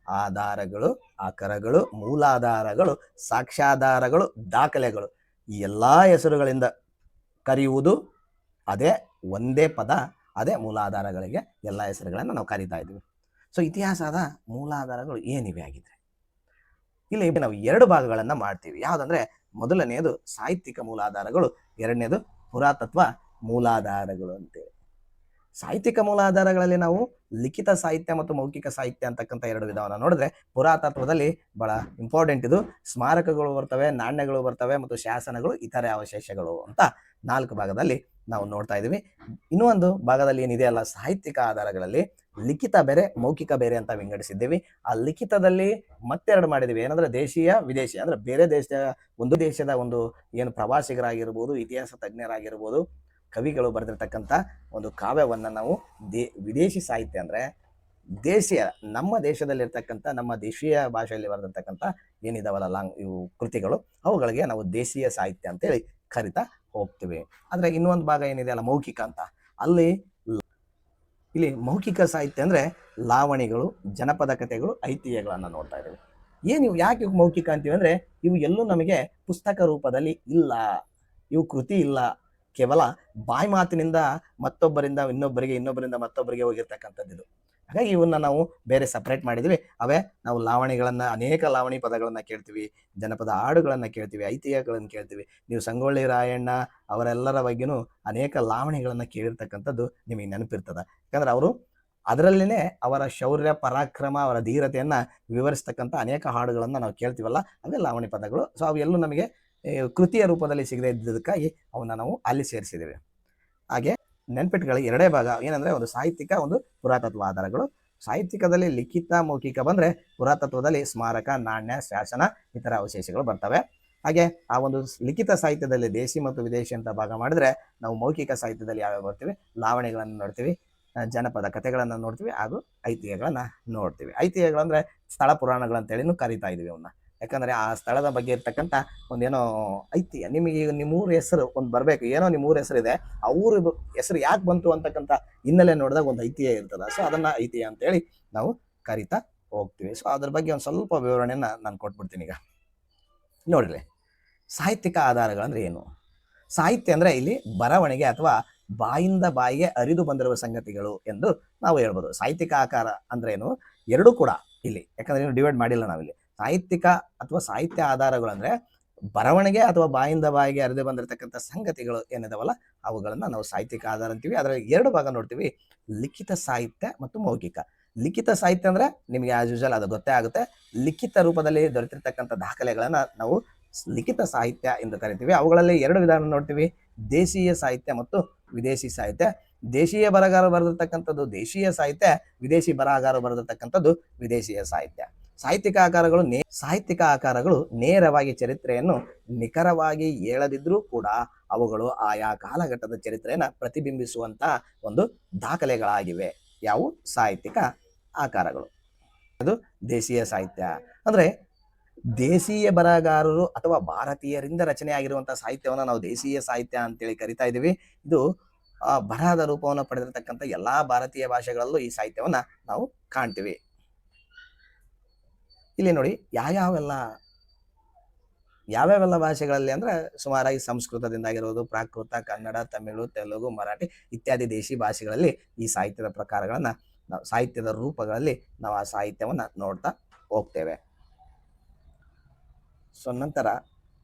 ಆಧಾರಗಳು, ಆಕರಗಳು, ಮೂಲಾಧಾರಗಳು, ಸಾಕ್ಷ್ಯಾಧಾರಗಳು, ದಾಖಲೆಗಳು, ಈ ಎಲ್ಲ ಹೆಸರುಗಳಿಂದ ಕರೆಯುವುದು ಅದೇ ಒಂದೇ ಪದ, ಅದೇ ಮೂಲಾಧಾರಗಳಿಗೆ ಎಲ್ಲ ಹೆಸರುಗಳನ್ನು ನಾವು ಕರೀತಾ ಇದ್ದೀವಿ. ಸೊ ಇತಿಹಾಸದ ಮೂಲಾಧಾರಗಳು ಏನಿವೆ ಆಗಿದ್ರೆ ಇಲ್ಲಿ ನಾವು ಎರಡು ಭಾಗಗಳನ್ನು ಮಾಡ್ತೀವಿ. ಯಾವುದಂದ್ರೆ ಮೊದಲನೆಯದು ಸಾಹಿತ್ಯಿಕ ಮೂಲಾಧಾರಗಳು, ಎರಡನೇದು ಪುರಾತತ್ವ ಮೂಲಾಧಾರಗಳು ಅಂತೇಳಿ. ಸಾಹಿತ್ಯಿಕ ಮೂಲಾಧಾರಗಳಲ್ಲಿ ನಾವು ಲಿಖಿತ ಸಾಹಿತ್ಯ ಮತ್ತು ಮೌಖಿಕ ಸಾಹಿತ್ಯ ಅಂತಕ್ಕಂಥ ಎರಡು ವಿಧವನ್ನು ನೋಡಿದ್ರೆ, ಪುರಾತತ್ವದಲ್ಲಿ ಬಹಳ ಇಂಪಾರ್ಟೆಂಟ್ ಇದು. ಸ್ಮಾರಕಗಳು ಬರ್ತವೆ, ನಾಣ್ಯಗಳು ಬರ್ತವೆ ಮತ್ತು ಶಾಸನಗಳು, ಇತರೆ ಅವಶೇಷಗಳು ಅಂತ 4 ಭಾಗದಲ್ಲಿ ನಾವು ನೋಡ್ತಾ ಇದ್ದೀವಿ. ಇನ್ನೂ ಒಂದು ಭಾಗದಲ್ಲಿ ಏನಿದೆ ಅಲ್ಲ, ಸಾಹಿತ್ಯಿಕ ಆಧಾರಗಳಲ್ಲಿ ಲಿಖಿತ ಬೇರೆ, ಮೌಖಿಕ ಬೇರೆ ಅಂತ ವಿಂಗಡಿಸಿದ್ದೀವಿ. ಆ ಲಿಖಿತದಲ್ಲಿ ಮತ್ತೆರಡು ಮಾಡಿದ್ದೀವಿ. ಏನಂದ್ರೆ ದೇಶೀಯ, ವಿದೇಶಿ. ಅಂದ್ರೆ ಬೇರೆ ದೇಶದ ಒಂದು ಏನು ಪ್ರವಾಸಿಗರಾಗಿರ್ಬೋದು, ಇತಿಹಾಸ ತಜ್ಞರಾಗಿರ್ಬೋದು, ಕವಿಗಳು ಬರೆದಿರ್ತಕ್ಕಂಥ ಒಂದು ಕಾವ್ಯವನ್ನ ನಾವು ವಿದೇಶಿ ಸಾಹಿತ್ಯ ಅಂದ್ರೆ ದೇಶೀಯ, ನಮ್ಮ ದೇಶದಲ್ಲಿರ್ತಕ್ಕಂಥ, ನಮ್ಮ ದೇಶೀಯ ಭಾಷೆಯಲ್ಲಿ ಬರೆದಿರ್ತಕ್ಕಂಥ ಏನಿದಾವಲ್ಲ ಇವು ಕೃತಿಗಳು, ಅವುಗಳಿಗೆ ನಾವು ದೇಶೀಯ ಸಾಹಿತ್ಯ ಅಂತೇಳಿ ಕರಿತಾ ಹೋಗ್ತೀವಿ. ಆದ್ರೆ ಇನ್ನೊಂದು ಭಾಗ ಏನಿದೆ ಅಲ್ಲ ಮೌಖಿಕ ಅಂತ, ಇಲ್ಲಿ ಮೌಖಿಕ ಸಾಹಿತ್ಯ ಅಂದ್ರೆ ಲಾವಣಿಗಳು, ಜನಪದ ಕಥೆಗಳು, ಐತಿಹ್ಯಗಳನ್ನ ನೋಡ್ತಾ ಇದ್ದೀವಿ. ಏನು ಯಾಕೆ ಮೌಖಿಕ ಅಂತೀವಿ ಅಂದ್ರೆ, ಇವು ಎಲ್ಲೂ ನಮಗೆ ಪುಸ್ತಕ ರೂಪದಲ್ಲಿ ಇಲ್ಲ, ಇವು ಕೃತಿ ಇಲ್ಲ, ಕೇವಲ ಬಾಯಿ ಮಾತಿನಿಂದ ಮತ್ತೊಬ್ಬರಿಂದ ಇನ್ನೊಬ್ಬರಿಗೆ, ಇನ್ನೊಬ್ಬರಿಂದ ಮತ್ತೊಬ್ಬರಿಗೆ ಹೋಗಿರ್ತಕ್ಕಂಥದ್ದು ಇದು. ಹಾಗಾಗಿ ಇವನ್ನ ನಾವು ಬೇರೆ ಸಪ್ರೇಟ್ ಮಾಡಿದ್ವಿ. ಅವೇ ನಾವು ಲಾವಣಿಗಳನ್ನ, ಅನೇಕ ಲಾವಣಿ ಪದಗಳನ್ನ ಕೇಳ್ತೀವಿ, ಜನಪದ ಹಾಡುಗಳನ್ನ ಕೇಳ್ತೀವಿ, ಐತಿಹ್ಯಗಳನ್ನ ಕೇಳ್ತೀವಿ. ನೀವು ಸಂಗೊಳ್ಳಿ ರಾಯಣ್ಣ ಅವರೆಲ್ಲರ ಬಗ್ಗೆನೂ ಅನೇಕ ಲಾವಣಿಗಳನ್ನ ಕೇಳಿರ್ತಕ್ಕಂಥದ್ದು ನಿಮಗೆ ನೆನಪಿರ್ತದ. ಯಾಕಂದ್ರೆ ಅವರು ಅದರಲ್ಲಿನೇ ಅವರ ಶೌರ್ಯ, ಪರಾಕ್ರಮ, ಅವರ ಧೀರತೆಯನ್ನ ವಿವರಿಸ್ತಕ್ಕಂಥ ಅನೇಕ ಹಾಡುಗಳನ್ನ ನಾವು ಕೇಳ್ತೀವಲ್ಲ, ಅವೇ ಲಾವಣಿ ಪದಗಳು. ಸೊ ಅವೆಲ್ಲೂ ನಮಗೆ ಕೃತಿಯ ರೂಪದಲ್ಲಿ ಸಿಗದೆ ಇದ್ದದಕ್ಕಾಗಿ ಅವನ್ನ ನಾವು ಅಲ್ಲಿ ಸೇರಿಸಿದ್ದೇವೆ. ಹಾಗೆ ನೆನ್ಪಿಟ್ಗಳು ಎರಡೇ ಭಾಗ. ಏನಂದ್ರೆ ಒಂದು ಸಾಹಿತ್ಯಿಕ, ಒಂದು ಪುರಾತತ್ವ ಆಧಾರಗಳು. ಸಾಹಿತ್ಯಿಕದಲ್ಲಿ ಲಿಖಿತ, ಮೌಖಿಕ ಬಂದ್ರೆ, ಪುರಾತತ್ವದಲ್ಲಿ ಸ್ಮಾರಕ, ನಾಣ್ಯ, ಶಾಸನ, ಇತರ ಅವಶೇಷಗಳು ಬರ್ತವೆ. ಹಾಗೆ ಆ ಒಂದು ಲಿಖಿತ ಸಾಹಿತ್ಯದಲ್ಲಿ ದೇಶಿ ಮತ್ತು ವಿದೇಶಿ ಅಂತ ಭಾಗ ಮಾಡಿದ್ರೆ, ನಾವು ಮೌಖಿಕ ಸಾಹಿತ್ಯದಲ್ಲಿ ಯಾವ್ಯಾವ ಬರ್ತೀವಿ, ಲಾವಣಿಗಳನ್ನು ನೋಡ್ತೀವಿ, ಜನಪದ ಕಥೆಗಳನ್ನ ನೋಡ್ತೀವಿ, ಹಾಗೂ ಐತಿಹ್ಯಗಳನ್ನ ನೋಡ್ತೀವಿ. ಐತಿಹ್ಯಗಳಂದ್ರೆ ಸ್ಥಳ ಪುರಾಣಗಳಂತೇಳಿನೂ ಕರಿತಾ ಇದೀವಿ ಅವನ್ನ. ಯಾಕಂದ್ರೆ ಆ ಸ್ಥಳದ ಬಗ್ಗೆ ಇರ್ತಕ್ಕಂಥ ಒಂದೇನೋ ಐತಿಹ್ಯ. ನಿಮಗೆ ನಿಮ್ಮ ಊರ ಹೆಸರು ಒಂದು ಬರ್ಬೇಕು, ಏನೋ ನಿಮ್ಮ ಊರ ಹೆಸರಿದೆ, ಆ ಊರ ಹೆಸರು ಯಾಕೆ ಬಂತು ಅಂತಕ್ಕಂಥ ಹಿನ್ನೆಲೆ ನೋಡಿದಾಗ ಒಂದು ಐತಿಹ್ಯ ಇರ್ತದ. ಸೊ ಅದನ್ನ ಐತಿಹ್ಯ ಅಂತೇಳಿ ನಾವು ಕರಿತಾ ಹೋಗ್ತೀವಿ. ಸೊ ಅದ್ರ ಬಗ್ಗೆ ಒಂದು ಸ್ವಲ್ಪ ವಿವರಣೆಯನ್ನ ನಾನು ಕೊಟ್ಬಿಡ್ತೀನಿ. ಈಗ ನೋಡ್ರಿ, ಸಾಹಿತ್ಯಿಕ ಆಧಾರಗಳಂದ್ರೆ ಏನು? ಸಾಹಿತ್ಯ ಅಂದ್ರೆ ಇಲ್ಲಿ ಬರವಣಿಗೆ ಅಥವಾ ಬಾಯಿಂದ ಬಾಯಿಗೆ ಅರಿದು ಬಂದಿರುವ ಸಂಗತಿಗಳು ಎಂದು ನಾವು ಹೇಳ್ಬೋದು. ಸಾಹಿತ್ಯಿಕ ಆಕಾರ ಅಂದ್ರೆ ಏನು? ಎರಡೂ ಕೂಡ ಇಲ್ಲಿ, ಯಾಕಂದ್ರೆ ಏನು ಡಿವೈಡ್ ಮಾಡಿಲ್ಲ ನಾವಿಲ್ಲಿ. ಸಾಹಿತ್ಯಿಕ ಅಥವಾ ಸಾಹಿತ್ಯ ಆಧಾರಗಳು ಅಂದ್ರೆ ಬರವಣಿಗೆ ಅಥವಾ ಬಾಯಿಂದ ಬಾಯಿಗೆ ಅರಿದು ಬಂದಿರತಕ್ಕಂಥ ಸಂಗತಿಗಳು ಏನಿದಾವಲ್ಲ, ಅವುಗಳನ್ನ ನಾವು ಸಾಹಿತ್ಯಿಕ ಆಧಾರ ಅಂತೀವಿ. ಅದರಲ್ಲಿ ಎರಡು ಭಾಗ ನೋಡ್ತೀವಿ, ಲಿಖಿತ ಸಾಹಿತ್ಯ ಮತ್ತು ಮೌಖಿಕ. ಲಿಖಿತ ಸಾಹಿತ್ಯ ಅಂದ್ರೆ ನಿಮಗೆ ಆಸ್ ಯೂಶುವಲ್ ಅದು ಗೊತ್ತೇ ಆಗುತ್ತೆ. ಲಿಖಿತ ರೂಪದಲ್ಲಿ ದೊರೆತಿರ್ತಕ್ಕಂಥ ದಾಖಲೆಗಳನ್ನ ನಾವು ಲಿಖಿತ ಸಾಹಿತ್ಯ ಎಂದು ಕರಿತೀವಿ. ಅವುಗಳಲ್ಲಿ ಎರಡು ವಿಧಾನ ನೋಡ್ತೀವಿ, ದೇಶೀಯ ಸಾಹಿತ್ಯ ಮತ್ತು ವಿದೇಶಿ ಸಾಹಿತ್ಯ. ದೇಶೀಯ ಬರಹಗಾರ ಬರೆದಿರ್ತಕ್ಕಂಥದ್ದು ದೇಶೀಯ ಸಾಹಿತ್ಯ, ವಿದೇಶಿ ಬರಹಗಾರ ಬರೆದಿರ್ತಕ್ಕಂಥದ್ದು ವಿದೇಶಿಯ ಸಾಹಿತ್ಯ. ಸಾಹಿತ್ಯಿಕ ಆಕಾರಗಳು ನೇರವಾಗಿ ಚರಿತ್ರೆಯನ್ನು ನಿಖರವಾಗಿ ಹೇಳದಿದ್ರೂ ಕೂಡ ಅವುಗಳು ಆಯಾ ಕಾಲಘಟ್ಟದ ಚರಿತ್ರೆಯನ್ನ ಪ್ರತಿಬಿಂಬಿಸುವಂತಹ ಒಂದು ದಾಖಲೆಗಳಾಗಿವೆ. ಯಾವುವು? ಸಾಹಿತ್ಯಿಕ ಆಕಾರಗಳು. ಅದು ದೇಶೀಯ ಸಾಹಿತ್ಯ ಅಂದ್ರೆ ದೇಶೀಯ ಬರಹಗಾರರು ಅಥವಾ ಭಾರತೀಯರಿಂದ ರಚನೆ ಆಗಿರುವಂತಹ ಸಾಹಿತ್ಯವನ್ನು ನಾವು ದೇಶೀಯ ಸಾಹಿತ್ಯ ಅಂತೇಳಿ ಕರಿತಾ ಇದ್ದೀವಿ. ಇದು ಬರಹದ ರೂಪವನ್ನು ಪಡೆದಿರತಕ್ಕಂಥ ಎಲ್ಲಾ ಭಾರತೀಯ ಭಾಷೆಗಳಲ್ಲೂ ಈ ಸಾಹಿತ್ಯವನ್ನ ನಾವು ಕಾಣ್ತೀವಿ. ಇಲ್ಲಿ ನೋಡಿ, ಯಾವ್ಯಾವೆಲ್ಲ ಭಾಷೆಗಳಲ್ಲಿ ಅಂದ್ರೆ ಸುಮಾರಾಗಿ ಸಂಸ್ಕೃತದಿಂದ ಆಗಿರೋದು, ಪ್ರಾಕೃತ, ಕನ್ನಡ, ತಮಿಳು, ತೆಲುಗು, ಮರಾಠಿ ಇತ್ಯಾದಿ ದೇಶಿ ಭಾಷೆಗಳಲ್ಲಿ ಈ ಸಾಹಿತ್ಯದ ಪ್ರಕಾರಗಳನ್ನ ನಾವು, ಸಾಹಿತ್ಯದ ರೂಪಗಳಲ್ಲಿ ನಾವು ಆ ಸಾಹಿತ್ಯವನ್ನ ನೋಡ್ತಾ ಹೋಗ್ತೇವೆ. ಸೊ ನಂತರ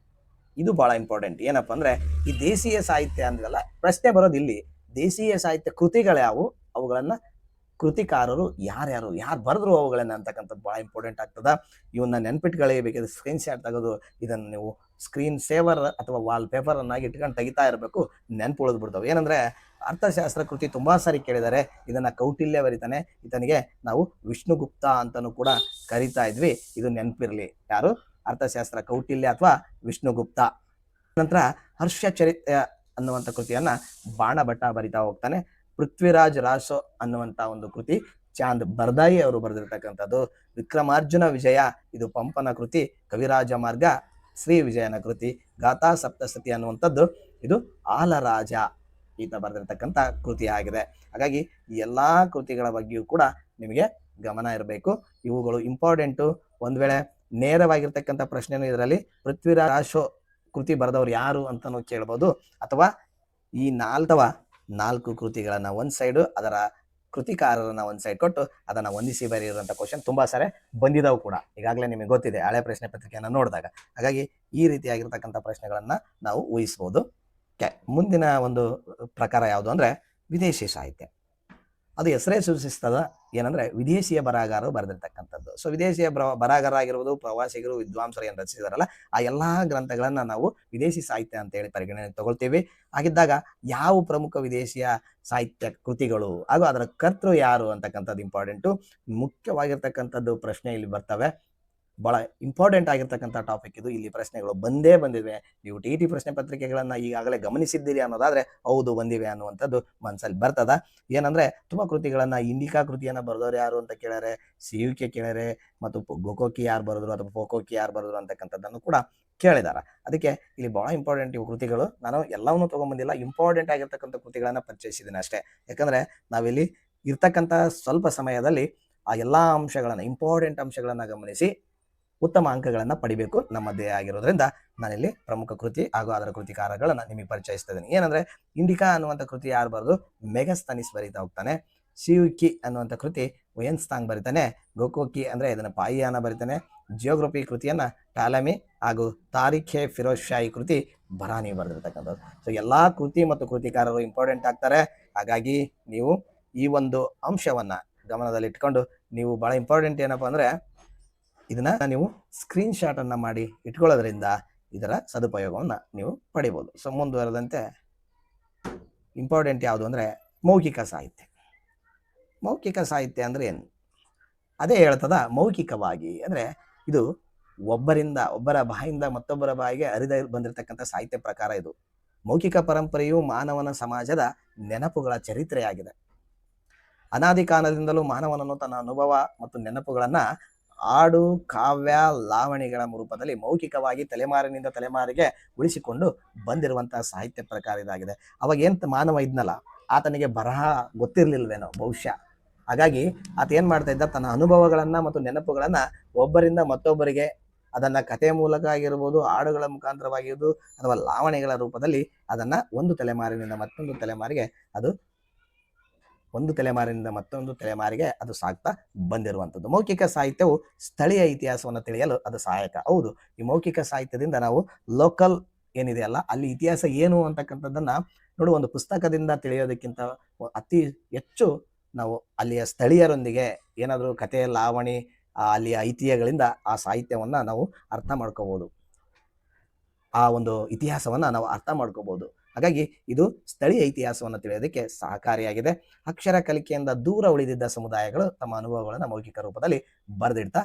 ಇದು ಬಹಳ ಇಂಪಾರ್ಟೆಂಟ್. ಏನಪ್ಪಾ ಅಂದ್ರೆ, ಈ ದೇಶೀಯ ಸಾಹಿತ್ಯ ಅಂದ್ರಲ್ಲ, ಪ್ರಶ್ನೆ ಬರೋದು ಇಲ್ಲಿ, ದೇಶೀಯ ಸಾಹಿತ್ಯ ಕೃತಿಗಳು ಯಾವುವು, ಅವುಗಳನ್ನ ಕೃತಿಕಾರರು ಯಾರು ಬರೆದ್ರು ಅವುಗಳನ್ನ ಅಂತಕ್ಕಂಥದ್ದು ಬಹಳ ಇಂಪಾರ್ಟೆಂಟ್ ಆಗ್ತದ. ಇವನ್ನ ನೆನ್ಪಿಟ್ಕೊಳ್ಳೇಬೇಕಾದ್ರೆ ಸ್ಕ್ರೀನ್ ಶಾಟ್ ತೆಗೆದು ಇದನ್ನ ನೀವು ಸ್ಕ್ರೀನ್ ಸೇವರ್ ಅಥವಾ ವಾಲ್ ಪೇಪರ್ ಅನ್ನಾಗಿ ಇಟ್ಕೊಂಡು ತೆಗಿತಾ ಇರಬೇಕು. ನೆನ್ಪು ಉಳಿದು ಬಿಡ್ತಾವೆ. ಏನಂದ್ರೆ ಅರ್ಥಶಾಸ್ತ್ರ ಕೃತಿ ತುಂಬಾ ಸಾರಿ ಕೇಳಿದ್ದಾರೆ. ಇದನ್ನ ಕೌಟಿಲ್ಯ ಬರೀತಾನೆ, ಈತನಿಗೆ ನಾವು ವಿಷ್ಣುಗುಪ್ತ ಅಂತಾನೂ ಕೂಡ ಕರಿತಾ ಇದ್ವಿ. ಇದು ನೆನಪಿರ್ಲಿ. ಯಾರು? ಅರ್ಥಶಾಸ್ತ್ರ ಕೌಟಿಲ್ಯ ಅಥವಾ ವಿಷ್ಣುಗುಪ್ತ. ನಂತರ ಅನ್ನುವಂಥ ಕೃತಿಯನ್ನ ಬಾಣಭಟ್ಟ ಬರಿತಾ ಹೋಗ್ತಾನೆ. ಪೃಥ್ವಿರಾಜ್ ರಾಸೋ ಅನ್ನುವಂಥ ಒಂದು ಕೃತಿ ಚಾಂದ್ ಬರ್ದಾಯಿ ಅವರು ಬರೆದಿರ್ತಕ್ಕಂಥದ್ದು. ವಿಕ್ರಮಾರ್ಜುನ ವಿಜಯ ಇದು ಪಂಪನ ಕೃತಿ. ಕವಿರಾಜ ಮಾರ್ಗ ಶ್ರೀ ವಿಜಯನ ಕೃತಿ. ಗಾಥಾ ಸಪ್ತಸತಿ ಅನ್ನುವಂಥದ್ದು ಇದು ಆಲರಾಜ ಈತ ಬರೆದಿರ್ತಕ್ಕಂಥ ಕೃತಿ ಆಗಿದೆ. ಹಾಗಾಗಿ ಈ ಎಲ್ಲಾ ಕೃತಿಗಳ ಬಗ್ಗೆಯೂ ಕೂಡ ನಿಮಗೆ ಗಮನ ಇರಬೇಕು. ಇವುಗಳು ಇಂಪಾರ್ಟೆಂಟು. ಒಂದ್ ವೇಳೆ ನೇರವಾಗಿರ್ತಕ್ಕಂಥ ಪ್ರಶ್ನೆನೂ ಇದರಲ್ಲಿ ಪೃಥ್ವಿರಾಜ್ ರಾಸೋ ಕೃತಿ ಬರೆದವ್ರು ಯಾರು ಅಂತಾನು ಕೇಳ್ಬೋದು, ಅಥವಾ ಈ ನಾಲ್ಕು ಕೃತಿಗಳನ್ನ ಒಂದ್ ಸೈಡು ಅದರ ಕೃತಿಕಾರರನ್ನ ಒಂದ್ ಸೈಡ್ ಕೊಟ್ಟು ಅದನ್ನ ಹೊಂದಿಸಿ ಬರೆಯಿರುವಂತ ಕ್ವಶನ್ ತುಂಬಾ ಸಾರಿ ಬಂದಿದಾವು ಕೂಡ, ಈಗಾಗಲೇ ನಿಮಗೆ ಗೊತ್ತಿದೆ ಹಳೆ ಪ್ರಶ್ನೆ ಪತ್ರಿಕೆಯನ್ನ ನೋಡಿದಾಗ. ಹಾಗಾಗಿ ಈ ರೀತಿಯಾಗಿರ್ತಕ್ಕಂಥ ಪ್ರಶ್ನೆಗಳನ್ನ ನಾವು ಊಹಿಸಬಹುದು. ಮುಂದಿನ ಒಂದು ಪ್ರಕಾರ ಯಾವುದು ಅಂದ್ರೆ ವಿದೇಶಿ ಸಾಹಿತ್ಯ. ಅದು ಹೆಸರೇ ಸೂಚಿಸ್ತದ ಏನಂದ್ರೆ ವಿದೇಶಿಯ ಬರಹಗಾರರು ಬರೆದಿರ್ತಕ್ಕಂಥದ್ದು. ಸೊ ವಿದೇಶಿಯ ಬರಹಗಾರ ಆಗಿರ್ಬೋದು, ಪ್ರವಾಸಿಗರು, ವಿದ್ವಾಂಸರು ಏನು ರಚಿಸಿದಾರಲ್ಲ ಆ ಎಲ್ಲಾ ಗ್ರಂಥಗಳನ್ನ ನಾವು ವಿದೇಶಿ ಸಾಹಿತ್ಯ ಅಂತ ಹೇಳಿ ಪರಿಗಣನೆ ತಗೊಳ್ತೀವಿ. ಹಾಗಿದ್ದಾಗ ಯಾವ ಪ್ರಮುಖ ವಿದೇಶಿಯ ಸಾಹಿತ್ಯ ಕೃತಿಗಳು ಹಾಗೂ ಅದರ ಕರ್ತೃ ಯಾರು ಅಂತಕ್ಕಂಥದ್ದು ಇಂಪಾರ್ಟೆಂಟು. ಮುಖ್ಯವಾಗಿರ್ತಕ್ಕಂಥದ್ದು ಪ್ರಶ್ನೆ ಇಲ್ಲಿ ಬರ್ತವೆ. ಬಹಳ ಇಂಪಾರ್ಟೆಂಟ್ ಆಗಿರ್ತಕ್ಕಂಥ ಟಾಪಿಕ್ ಇದು. ಇಲ್ಲಿ ಪ್ರಶ್ನೆಗಳು ಬಂದಿವೆ. ನೀವು ಟಿ ಪ್ರಶ್ನೆ ಪತ್ರಿಕೆಗಳನ್ನ ಈಗಾಗಲೇ ಗಮನಿಸಿದ್ದೀರಿ ಅನ್ನೋದಾದ್ರೆ ಹೌದು ಬಂದಿವೆ ಅನ್ನುವಂಥದ್ದು ಮನಸ್ಸಲ್ಲಿ ಬರ್ತದ. ಏನಂದ್ರೆ ತುಂಬಾ ಕೃತಿಗಳನ್ನ ಇಂಡಿಕಾ ಕೃತಿಯನ್ನ ಬರೆದವ್ರು ಯಾರು ಅಂತ ಕೇಳ್ಯಾರೆ, ಸಿಯುಕೆ ಕೇಳ್ಯಾರೆ, ಮತ್ತು ಗೊಕೋಕಿ ಯಾರು ಬರೆದ್ರು ಅಥವಾ ಪೋಕೋಕಿ ಯಾರು ಬರೆದ್ರು ಅಂತಕ್ಕಂಥದ್ದನ್ನು ಕೂಡ ಕೇಳಿದಾರ. ಅದಕ್ಕೆ ಇಲ್ಲಿ ಬಹಳ ಇಂಪಾರ್ಟೆಂಟ್ ಇವು ಕೃತಿಗಳು. ನಾನು ಎಲ್ಲವನ್ನೂ ತಗೊಂಡ್ಬಂದಿಲ್ಲ, ಇಂಪಾರ್ಟೆಂಟ್ ಆಗಿರ್ತಕ್ಕಂಥ ಕೃತಿಗಳನ್ನ ಪರಿಚಯಿಸಿದ್ದೀನಿ ಅಷ್ಟೇ. ಯಾಕಂದ್ರೆ ನಾವಿಲ್ಲಿ ಇರ್ತಕ್ಕಂಥ ಸ್ವಲ್ಪ ಸಮಯದಲ್ಲಿ ಆ ಎಲ್ಲಾ ಅಂಶಗಳನ್ನ, ಇಂಪಾರ್ಟೆಂಟ್ ಅಂಶಗಳನ್ನ ಗಮನಿಸಿ ಉತ್ತಮ ಅಂಕಗಳನ್ನ ಪಡಿಬೇಕು ನಮ್ಮ ಧ್ಯೇಯ ಆಗಿರೋದ್ರಿಂದ ನಾನಿಲ್ಲಿ ಪ್ರಮುಖ ಕೃತಿ ಹಾಗೂ ಅದರ ಕೃತಿಕಾರಗಳನ್ನ ನಿಮಗೆ ಪರಿಚಯಿಸ್ತಾ ಇದ್ದೀನಿ. ಏನಂದ್ರೆ ಇಂಡಿಕಾ ಅನ್ನುವಂಥ ಕೃತಿ ಯಾರು ಬರೆದು ಮೆಗಸ್ತನಿಸ್ ಬರೀತಾ ಹೋಗ್ತಾನೆ. ಸಿಯುಕಿ ಅನ್ನುವಂಥ ಕೃತಿ ವೆಯೆನ್ಸ್ತಾಂಗ್ ಬರೀತಾನೆ. ಗೊಕೋಕಿ ಅಂದ್ರೆ ಇದನ್ನ ಪಾಯಿಯಾನ ಬರೀತಾನೆ. ಜಿಯೋಗ್ರಫಿ ಕೃತಿಯನ್ನ ಟಾಲಮಿ ಹಾಗೂ ತಾರಿಖೆ ಫಿರೋಜ್ ಶಾಹಿ ಕೃತಿ ಬರಾನಿ ಬರೆದಿರ್ತಕ್ಕಂಥದ್ದು. ಸೊ ಎಲ್ಲಾ ಕೃತಿ ಮತ್ತು ಕೃತಿಕಾರರು ಇಂಪಾರ್ಟೆಂಟ್ ಆಗ್ತಾರೆ. ಹಾಗಾಗಿ ನೀವು ಈ ಒಂದು ಅಂಶವನ್ನ ಗಮನದಲ್ಲಿ ಇಟ್ಕೊಂಡು ನೀವು ಬಹಳ ಇಂಪಾರ್ಟೆಂಟ್ ಏನಪ್ಪಾ ಅಂದ್ರೆ ಇದನ್ನ ನೀವು ಸ್ಕ್ರೀನ್ ಶಾಟ್ ಅನ್ನ ಮಾಡಿ ಇಟ್ಕೊಳ್ಳೋದ್ರಿಂದ ಇದರ ಸದುಪಯೋಗವನ್ನ ನೀವು ಪಡಿಬಹುದು. ಸೊ ಮುಂದುವರೆದಂತೆ ಇಂಪಾರ್ಟೆಂಟ್ ಯಾವುದು ಅಂದ್ರೆ ಮೌಖಿಕ ಸಾಹಿತ್ಯ. ಮೌಖಿಕ ಸಾಹಿತ್ಯ ಅಂದ್ರೆ ಏನು? ಅದೇ ಹೇಳ್ತದ ಮೌಖಿಕವಾಗಿ ಅಂದ್ರೆ ಇದು ಒಬ್ಬರ ಬಾಯಿಂದ ಮತ್ತೊಬ್ಬರ ಬಾಯಿಗೆ ಹರಿದ ಬಂದಿರತಕ್ಕಂಥ ಸಾಹಿತ್ಯ ಪ್ರಕಾರ ಇದು. ಮೌಖಿಕ ಪರಂಪರೆಯು ಮಾನವನ ಸಮಾಜದ ನೆನಪುಗಳ ಚರಿತ್ರೆಯಾಗಿದೆ. ಅನಾದಿ ಕಾಲದಿಂದಲೂ ಮಾನವನನ್ನು ತನ್ನ ಅನುಭವ ಮತ್ತು ನೆನಪುಗಳನ್ನ ಹಾಡು, ಕಾವ್ಯ, ಲಾವಣಿಗಳ ರೂಪದಲ್ಲಿ ಮೌಖಿಕವಾಗಿ ತಲೆಮಾರಿನಿಂದ ತಲೆಮಾರಿಗೆ ಉಳಿಸಿಕೊಂಡು ಬಂದಿರುವಂತಹ ಸಾಹಿತ್ಯ ಪ್ರಕಾರ ಇದಾಗಿದೆ. ಅವಾಗ ಏನ್ ಮಾನವ ಇದ್ನಲ್ಲ, ಆತನಿಗೆ ಬರಹ ಗೊತ್ತಿರ್ಲಿಲ್ವೇನೋ ಬಹುಶಃ. ಹಾಗಾಗಿ ಆತ ಏನ್ ಮಾಡ್ತಾ ಇದ್ದ, ತನ್ನ ಅನುಭವಗಳನ್ನ ಮತ್ತು ನೆನಪುಗಳನ್ನ ಒಬ್ಬರಿಂದ ಮತ್ತೊಬ್ಬರಿಗೆ ಅದನ್ನ ಕಥೆ ಮೂಲಕ ಆಗಿರ್ಬೋದು, ಹಾಡುಗಳ ಮುಖಾಂತರವಾಗಿರ್ಬೋದು, ಅಥವಾ ಲಾವಣಿಗಳ ರೂಪದಲ್ಲಿ ಅದನ್ನ ಒಂದು ತಲೆಮಾರಿನಿಂದ ಮತ್ತೊಂದು ತಲೆಮಾರಿಗೆ ಅದು ಸಾಗ್ತಾ ಬಂದಿರುವಂಥದ್ದು. ಮೌಖಿಕ ಸಾಹಿತ್ಯವು ಸ್ಥಳೀಯ ಇತಿಹಾಸವನ್ನು ತಿಳಿಯಲು ಅದು ಸಹಾಯಕ. ಹೌದು, ಈ ಮೌಖಿಕ ಸಾಹಿತ್ಯದಿಂದ ನಾವು ಲೋಕಲ್ ಏನಿದೆಯಲ್ಲ ಅಲ್ಲಿ ಇತಿಹಾಸ ಏನು ಅಂತಕ್ಕಂಥದ್ದನ್ನ ನೋಡು, ಒಂದು ಪುಸ್ತಕದಿಂದ ತಿಳಿಯೋದಕ್ಕಿಂತ ಅತಿ ಹೆಚ್ಚು ನಾವು ಅಲ್ಲಿಯ ಸ್ಥಳೀಯರೊಂದಿಗೆ ಏನಾದರೂ ಕಥೆ, ಲಾವಣಿ, ಅಲ್ಲಿಯ ಐತಿಹ್ಯಗಳಿಂದ ಆ ಸಾಹಿತ್ಯವನ್ನ ನಾವು ಅರ್ಥ ಮಾಡ್ಕೋಬಹುದು, ಆ ಒಂದು ಇತಿಹಾಸವನ್ನ ನಾವು ಅರ್ಥ ಮಾಡ್ಕೋಬಹುದು. ಹಾಗಾಗಿ ಇದು ಸ್ಥಳೀಯ ಇತಿಹಾಸವನ್ನು ತಿಳಿಯೋದಕ್ಕೆ ಸಹಕಾರಿಯಾಗಿದೆ. ಅಕ್ಷರ ಕಲಿಕೆಯಿಂದ ದೂರ ಉಳಿದಿದ್ದ ಸಮುದಾಯಗಳು ತಮ್ಮ ಅನುಭವಗಳನ್ನು ಮೌಖಿಕ ರೂಪದಲ್ಲಿ ಬರೆದಿಡ್ತಾ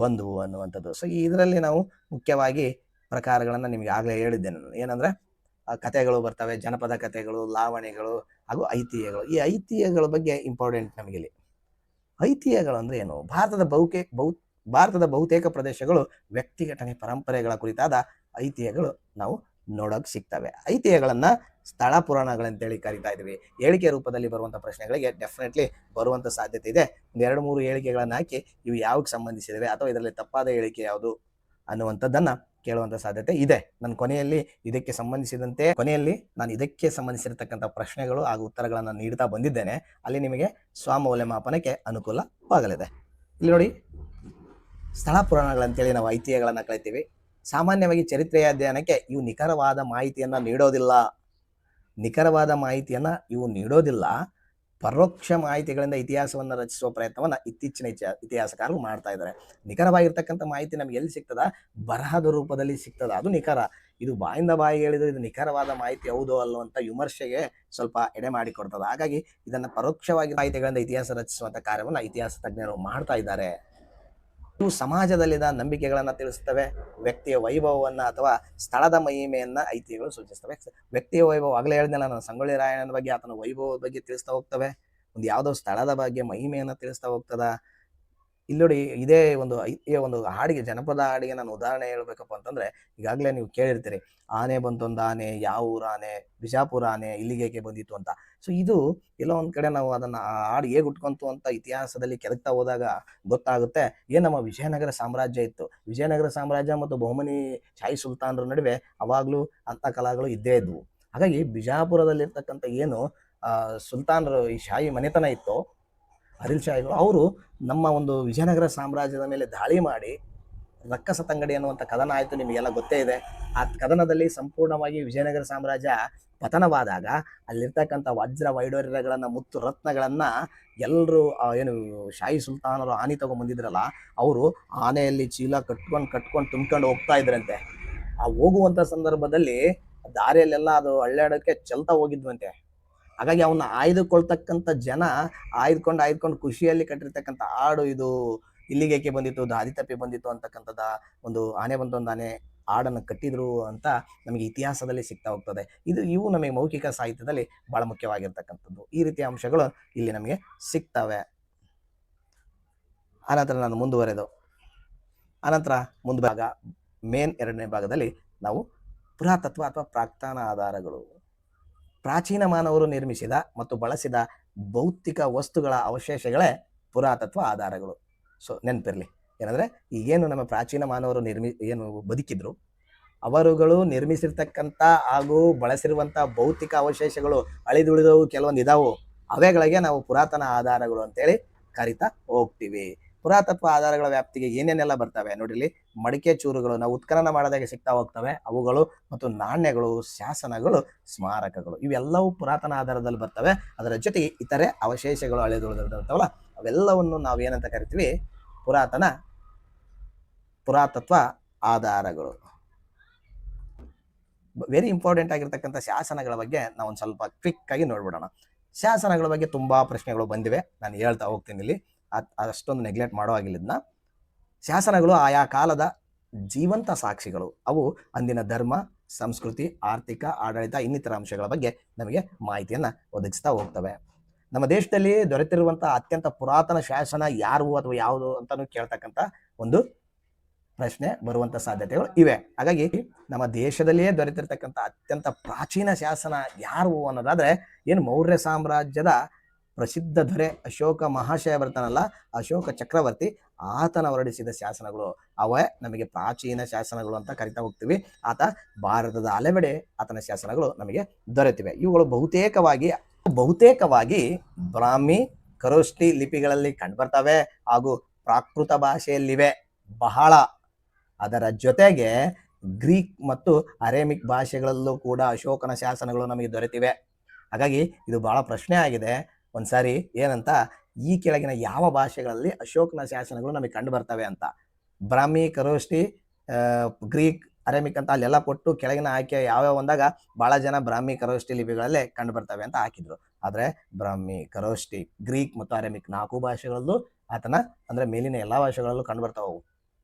ಬಂದವು ಅನ್ನುವಂಥದ್ದು. ಸೊ ಇದರಲ್ಲಿ ನಾವು ಮುಖ್ಯವಾಗಿ ಪ್ರಕಾರಗಳನ್ನು ನಿಮಗೆ ಆಗಲೇ ಹೇಳಿದ್ದೇನೆ ನಾನು. ಏನಂದ್ರೆ ಕಥೆಗಳು ಬರ್ತವೆ, ಜನಪದ ಕಥೆಗಳು, ಲಾವಣಿಗಳು ಹಾಗೂ ಐತಿಹ್ಯಗಳು. ಈ ಐತಿಹ್ಯಗಳ ಬಗ್ಗೆ ಇಂಪಾರ್ಟೆಂಟ್ ನಮಗಿಲ್ಲಿ. ಐತಿಹ್ಯಗಳು ಅಂದ್ರೆ ಏನು? ಭಾರತದ ಬಹುತೇಕ ಪ್ರದೇಶಗಳು ವ್ಯಕ್ತಿಘಟನೆ, ಪರಂಪರೆಗಳ ಕುರಿತಾದ ಐತಿಹ್ಯಗಳು ನಾವು ನೋಡೋಕೆ ಸಿಗ್ತವೆ. ಐತಿಹ್ಯಗಳನ್ನ ಸ್ಥಳ ಪುರಾಣಗಳಂತೇಳಿ ಕರಿತಾ ಇದೀವಿ. ಹೇಳಿಕೆ ರೂಪದಲ್ಲಿ ಬರುವಂತ ಪ್ರಶ್ನೆಗಳಿಗೆ ಡೆಫಿನೆಟ್ಲಿ ಬರುವಂತ ಸಾಧ್ಯತೆ ಇದೆ. 2-3 ಹೇಳಿಕೆಗಳನ್ನ ಹಾಕಿ ಇವು ಯಾವ್ಗೆ ಸಂಬಂಧಿಸಿದವೆ ಅಥವಾ ಇದರಲ್ಲಿ ತಪ್ಪಾದ ಹೇಳಿಕೆ ಯಾವುದು ಅನ್ನುವಂಥದ್ದನ್ನ ಕೇಳುವಂತ ಸಾಧ್ಯತೆ ಇದೆ. ನಾನು ಕೊನೆಯಲ್ಲಿ ನಾನು ಇದಕ್ಕೆ ಸಂಬಂಧಿಸಿರತಕ್ಕಂಥ ಪ್ರಶ್ನೆಗಳು ಹಾಗೂ ಉತ್ತರಗಳನ್ನ ನೀಡ್ತಾ ಬಂದಿದ್ದೇನೆ. ಅಲ್ಲಿ ನಿಮಗೆ ಸ್ವಮೌಲ್ಯಮಾಪನಕ್ಕೆ ಅನುಕೂಲವಾಗಲಿದೆ. ಇಲ್ಲಿ ನೋಡಿ, ಸ್ಥಳ ಪುರಾಣಗಳಂತೇಳಿ ನಾವು ಐತಿಹ್ಯಗಳನ್ನ ಕಲಿತೀವಿ. ಸಾಮಾನ್ಯವಾಗಿ ಚರಿತ್ರೆಯ ಅಧ್ಯಯನಕ್ಕೆ ಇವು ನಿಖರವಾದ ಮಾಹಿತಿಯನ್ನ ನೀಡೋದಿಲ್ಲ. ಪರೋಕ್ಷ ಮಾಹಿತಿಗಳಿಂದ ಇತಿಹಾಸವನ್ನ ರಚಿಸುವ ಪ್ರಯತ್ನವನ್ನ ಇತ್ತೀಚಿನ ಇತಿಹಾಸಕಾರರು ಮಾಡ್ತಾ ಇದ್ದಾರೆ. ನಿಖರವಾಗಿರ್ತಕ್ಕಂಥ ಮಾಹಿತಿ ನಮ್ಗೆ ಎಲ್ಲಿ ಸಿಗ್ತದ? ಬರಹದ ರೂಪದಲ್ಲಿ ಸಿಗ್ತದ, ಅದು ನಿಖರ. ಇದು ಬಾಯಿಂದ ಬಾಯಿ ಹೇಳಿದ್ರೆ ಇದು ನಿಖರವಾದ ಮಾಹಿತಿ ಹೌದು ಅಲ್ಲುವಂತ ವಿಮರ್ಶೆಗೆ ಸ್ವಲ್ಪ ಎಡೆ ಮಾಡಿಕೊಡ್ತದ. ಹಾಗಾಗಿ ಇದನ್ನ ಪರೋಕ್ಷವಾಗಿ ಮಾಹಿತಿಗಳಿಂದ ಇತಿಹಾಸ ರಚಿಸುವಂತ ಕಾರ್ಯವನ್ನ ಇತಿಹಾಸ ತಜ್ಞರು ಮಾಡ್ತಾ ಇದ್ದಾರೆ. ಇವು ಸಮಾಜದಲ್ಲಿನ ನಂಬಿಕೆಗಳನ್ನ ತಿಳಿಸ್ತವೆ, ವ್ಯಕ್ತಿಯ ವೈಭವವನ್ನ ಅಥವಾ ಸ್ಥಳದ ಮಹಿಮೆಯನ್ನ ಐತಿಹ್ಯಗಳು ಸೂಚಿಸ್ತವೆ. ವ್ಯಕ್ತಿಯ ವೈಭವ ಆಗಲೇ ಹೇಳಿದ್ನಲ್ಲ ನಾನು, ಸಂಗೊಳ್ಳಿ ರಾಯಣ್ಣನ ಬಗ್ಗೆ ಆತನ ವೈಭವದ ಬಗ್ಗೆ ತಿಳಿಸ್ತಾ ಹೋಗ್ತವೆ. ಒಂದು ಯಾವುದೋ ಸ್ಥಳದ ಬಗ್ಗೆ ಮಹಿಮೆಯನ್ನ ತಿಳಿಸ್ತಾ ಹೋಗ್ತದ. ಇಲ್ಲಿ ನೋಡಿ, ಇದೇ ಒಂದು ಹಾಡಿಗೆ, ಜನಪದ ಹಾಡಿಗೆ ನಾನು ಉದಾಹರಣೆ ಹೇಳ್ಬೇಕಪ್ಪ ಅಂತಂದ್ರೆ, ಈಗಾಗಲೇ ನೀವು ಕೇಳಿರ್ತೀರಿ, ಆನೆ ಬಂತೊಂದು ಆನೆ, ಯಾವ ಊರ ಆನೆ, ಬಿಜಾಪುರ ಆನೆ ಇಲ್ಲಿಗೆ ಬಂದಿತ್ತು ಅಂತ. ಸೊ ಇದು ಎಲ್ಲೋ ಒಂದ್ ಕಡೆ ನಾವು ಅದನ್ನ ಆ ಹಾಡು ಹೇಗೆ ಉಟ್ಕೊಂತು ಅಂತ ಇತಿಹಾಸದಲ್ಲಿ ಕೆದಕ್ತಾ ಹೋದಾಗ ಗೊತ್ತಾಗುತ್ತೆ. ನಮ್ಮ ವಿಜಯನಗರ ಸಾಮ್ರಾಜ್ಯ ಇತ್ತು. ವಿಜಯನಗರ ಸಾಮ್ರಾಜ್ಯ ಮತ್ತು ಬಹುಮನಿ ಶಾಹಿ ಸುಲ್ತಾನರ ನಡುವೆ ಅವಾಗ್ಲೂ ಅಂತ ಕಲಾಗಳು ಇದ್ದೇ ಇದ್ವು. ಹಾಗಾಗಿ ಬಿಜಾಪುರದಲ್ಲಿರ್ತಕ್ಕಂಥ ಏನು ಸುಲ್ತಾನರು, ಈ ಶಾಹಿ ಮನೆತನ ಇತ್ತು, ಆದಿಲ್ ಶಾಹಿಗಳು, ಅವರು ನಮ್ಮ ಒಂದು ವಿಜಯನಗರ ಸಾಮ್ರಾಜ್ಯದ ಮೇಲೆ ದಾಳಿ ಮಾಡಿ ರಕ್ಕಸ ತಂಗಡಿ ಅನ್ನುವಂಥ ಕದನ ಆಯಿತು, ನಿಮಗೆಲ್ಲ ಗೊತ್ತೇ ಇದೆ. ಆ ಕದನದಲ್ಲಿ ಸಂಪೂರ್ಣವಾಗಿ ವಿಜಯನಗರ ಸಾಮ್ರಾಜ್ಯ ಪತನವಾದಾಗ ಅಲ್ಲಿರ್ತಕ್ಕಂಥ ವಜ್ರ ವೈಡೂರ್ಯಗಳನ್ನ, ಮುತ್ತು ರತ್ನಗಳನ್ನ ಎಲ್ಲರೂ ಏನು ಶಾಹಿ ಸುಲ್ತಾನರು ಆನೆ ತಗೊಂಡ್ಬಂದಿದ್ರಲ್ಲ, ಅವರು ಆನೆಯಲ್ಲಿ ಚೀಲ ಕಟ್ಕೊಂಡು ತುಂಬ್ಕೊಂಡು ಹೋಗ್ತಾ ಇದ್ರಂತೆ. ಆ ಹೋಗುವಂಥ ಸಂದರ್ಭದಲ್ಲಿ ದಾರಿಯಲ್ಲೆಲ್ಲ ಅದು ಹಳ್ಳ್ಯಾಡಕ್ಕೆ ಚಲ್ತಾ ಹೋಗಿದ್ವಂತೆ. ಹಾಗಾಗಿ ಅವನ್ನ ಆಯ್ದುಕೊಳ್ತಕ್ಕಂಥ ಜನ ಆಯ್ದುಕೊಂಡು ಖುಷಿಯಲ್ಲಿ ಕಟ್ಟಿರ್ತಕ್ಕಂಥ ಹಾಡು ಇದು. ಇಲ್ಲಿಗೆ ಬಂದಿತ್ತು, ದಾರಿ ತಪ್ಪಿ ಬಂದಿತ್ತು ಅಂತಕ್ಕಂಥದ್ದ ಒಂದು ಆನೆ ಬಂತೊಂದು ಆನೆ ಹಾಡನ್ನು ಕಟ್ಟಿದ್ರು ಅಂತ ನಮಗೆ ಇತಿಹಾಸದಲ್ಲಿ ಸಿಗ್ತಾ ಹೋಗ್ತದೆ. ಇವು ನಮಗೆ ಮೌಖಿಕ ಸಾಹಿತ್ಯದಲ್ಲಿ ಬಹಳ ಮುಖ್ಯವಾಗಿರ್ತಕ್ಕಂಥದ್ದು. ಈ ರೀತಿಯ ಅಂಶಗಳು ಇಲ್ಲಿ ನಮಗೆ ಸಿಗ್ತವೆ. ಆನಂತರ ನಾನು ಮುಂದುವರೆದ ಮೇನ್ 2ನೇ ಭಾಗದಲ್ಲಿ ನಾವು ಪುರಾತತ್ವ ಅಥವಾ ಪ್ರಾಕ್ತನ ಆಧಾರಗಳು, ಪ್ರಾಚೀನ ಮಾನವರು ನಿರ್ಮಿಸಿದ ಮತ್ತು ಬಳಸಿದ ಭೌತಿಕ ವಸ್ತುಗಳ ಅವಶೇಷಗಳೇ ಪುರಾತತ್ವ ಆಧಾರಗಳು. ಸೊ ನೆನಪಿರಲಿ, ಏನಂದ್ರೆ ಈಗೇನು ನಮ್ಮ ಪ್ರಾಚೀನ ಮಾನವರು ಏನು ಬದುಕಿದ್ರು, ಅವರುಗಳು ನಿರ್ಮಿಸಿರ್ತಕ್ಕಂಥ ಹಾಗೂ ಬಳಸಿರುವಂಥ ಭೌತಿಕ ಅವಶೇಷಗಳು ಅಳಿದುಳಿದವು ಕೆಲವೊಂದು ಇದಾವು, ಅವೆಗಳಿಗೆ ನಾವು ಪುರಾತನ ಆಧಾರಗಳು ಅಂತೇಳಿ ಕರಿತಾ ಹೋಗ್ತೀವಿ. ಪುರಾತತ್ವ ಆಧಾರಗಳ ವ್ಯಾಪ್ತಿಗೆ ಏನೇನೆಲ್ಲ ಬರ್ತವೆ ನೋಡಿಲಿ. ಮಡಿಕೆ ಚೂರುಗಳು ನಾವು ಉತ್ಖನನ ಮಾಡೋದಾಗೆ ಸಿಗ್ತಾ ಹೋಗ್ತವೆ, ಅವುಗಳು ಮತ್ತು ನಾಣ್ಯಗಳು, ಶಾಸನಗಳು, ಸ್ಮಾರಕಗಳು, ಇವೆಲ್ಲವೂ ಪುರಾತನ ಆಧಾರದಲ್ಲಿ ಬರ್ತವೆ. ಅದರ ಜೊತೆಗೆ ಇತರೆ ಅವಶೇಷಗಳು ಅಳಿದುಳಿದಿರ್ತಾವಲ್ಲ, ಅವೆಲ್ಲವನ್ನು ನಾವು ಏನಂತ ಕರಿತೀವಿ, ಪುರಾತತ್ವ ಆಧಾರಗಳು. ವೆರಿ ಇಂಪಾರ್ಟೆಂಟ್ ಆಗಿರ್ತಕ್ಕಂಥ ಶಾಸನಗಳ ಬಗ್ಗೆ ನಾವು ಒಂದು ಸ್ವಲ್ಪ ಕ್ವಿಕ್ ಆಗಿ ನೋಡ್ಬಿಡೋಣ. ಶಾಸನಗಳ ಬಗ್ಗೆ ತುಂಬಾ ಪ್ರಶ್ನೆಗಳು ಬಂದಿವೆ, ನಾನು ಹೇಳ್ತಾ ಹೋಗ್ತೀನಿ ಇಲ್ಲಿ, ಅಷ್ಟೊಂದು ನೆಗ್ಲೆಕ್ಟ್ ಮಾಡೋ ಆಗಿಲ್ಲ ಇದನ್ನ. ಶಾಸನಗಳು ಆಯಾ ಕಾಲದ ಜೀವಂತ ಸಾಕ್ಷಿಗಳು. ಅವು ಅಂದಿನ ಧರ್ಮ, ಸಂಸ್ಕೃತಿ, ಆರ್ಥಿಕ, ಆಡಳಿತ ಇನ್ನಿತರ ಅಂಶಗಳ ಬಗ್ಗೆ ನಮಗೆ ಮಾಹಿತಿಯನ್ನು ಒದಗಿಸ್ತಾ ಹೋಗ್ತವೆ. ನಮ್ಮ ದೇಶದಲ್ಲಿ ದೊರೆತಿರುವಂಥ ಅತ್ಯಂತ ಪುರಾತನ ಶಾಸನ ಯಾರು ಅಥವಾ ಯಾವುದು ಅಂತಾನು ಕೇಳ್ತಕ್ಕಂಥ ಒಂದು ಪ್ರಶ್ನೆ ಬರುವಂಥ ಸಾಧ್ಯತೆಗಳು ಇವೆ. ಹಾಗಾಗಿ ನಮ್ಮ ದೇಶದಲ್ಲಿಯೇ ದೊರೆತಿರ್ತಕ್ಕಂಥ ಅತ್ಯಂತ ಪ್ರಾಚೀನ ಶಾಸನ ಯಾರು ಅನ್ನೋದಾದ್ರೆ, ಏನು ಮೌರ್ಯ ಸಾಮ್ರಾಜ್ಯದ ಪ್ರಸಿದ್ಧ ದೊರೆ ಅಶೋಕ ಮಹಾಶಯ ಬರ್ತಾನಲ್ಲ, ಅಶೋಕ ಚಕ್ರವರ್ತಿ, ಆತನ ಹೊರಡಿಸಿದ ಶಾಸನಗಳು ಅವೇ ನಮಗೆ ಪ್ರಾಚೀನ ಶಾಸನಗಳು ಅಂತ ಕರಿತಾ ಹೋಗ್ತೀವಿ. ಆತ ಭಾರತದ ಹಲವೆಡೆ ಆತನ ಶಾಸನಗಳು ನಮಗೆ ದೊರೆತಿವೆ. ಇವುಗಳು ಬಹುತೇಕವಾಗಿ ಬ್ರಾಹ್ಮಿ, ಖರೋಷ್ಠಿ ಲಿಪಿಗಳಲ್ಲಿ ಕಂಡುಬರ್ತವೆ ಹಾಗೂ ಪ್ರಾಕೃತ ಭಾಷೆಯಲ್ಲಿವೆ ಬಹಳ. ಅದರ ಜೊತೆಗೆ ಗ್ರೀಕ್ ಮತ್ತು ಅರೇಮಿಕ್ ಭಾಷೆಗಳಲ್ಲೂ ಕೂಡ ಅಶೋಕನ ಶಾಸನಗಳು ನಮಗೆ ದೊರೆತಿವೆ. ಹಾಗಾಗಿ ಇದು ಬಹಳ ಪ್ರಶ್ನೆ ಆಗಿದೆ ಒಂದ್ಸಾರಿ, ಏನಂತ, ಈ ಕೆಳಗಿನ ಯಾವ ಭಾಷೆಗಳಲ್ಲಿ ಅಶೋಕನ ಶಾಸನಗಳು ನಮಗೆ ಕಂಡು ಬರ್ತವೆ ಅಂತ. ಬ್ರಾಹ್ಮಿ, ಖರೋಷ್ಠಿ, ಗ್ರೀಕ್, ಅರೇಮಿಕ್ ಅಂತ ಅಲ್ಲೆಲ್ಲ ಕೊಟ್ಟು ಕೆಳಗಿನ ಆಯ್ಕೆ ಯಾವ್ಯಾವ ಅಂದಾಗ ಬಹಳ ಜನ ಬ್ರಾಹ್ಮಿ, ಖರೋಷ್ಠಿ ಲಿಪಿಗಳಲ್ಲೇ ಕಂಡು ಬರ್ತವೆ ಅಂತ ಹಾಕಿದ್ರು. ಆದ್ರೆ ಬ್ರಾಹ್ಮಿ, ಖರೋಷ್ಠಿ, ಗ್ರೀಕ್ ಮತ್ತು ಅರೇಮಿಕ್ 4 ಭಾಷೆಗಳಲ್ಲೂ ಆತನ ಅಂದ್ರೆ ಮೇಲಿನ ಎಲ್ಲಾ ಭಾಷೆಗಳಲ್ಲೂ ಕಂಡು ಬರ್ತಾವು.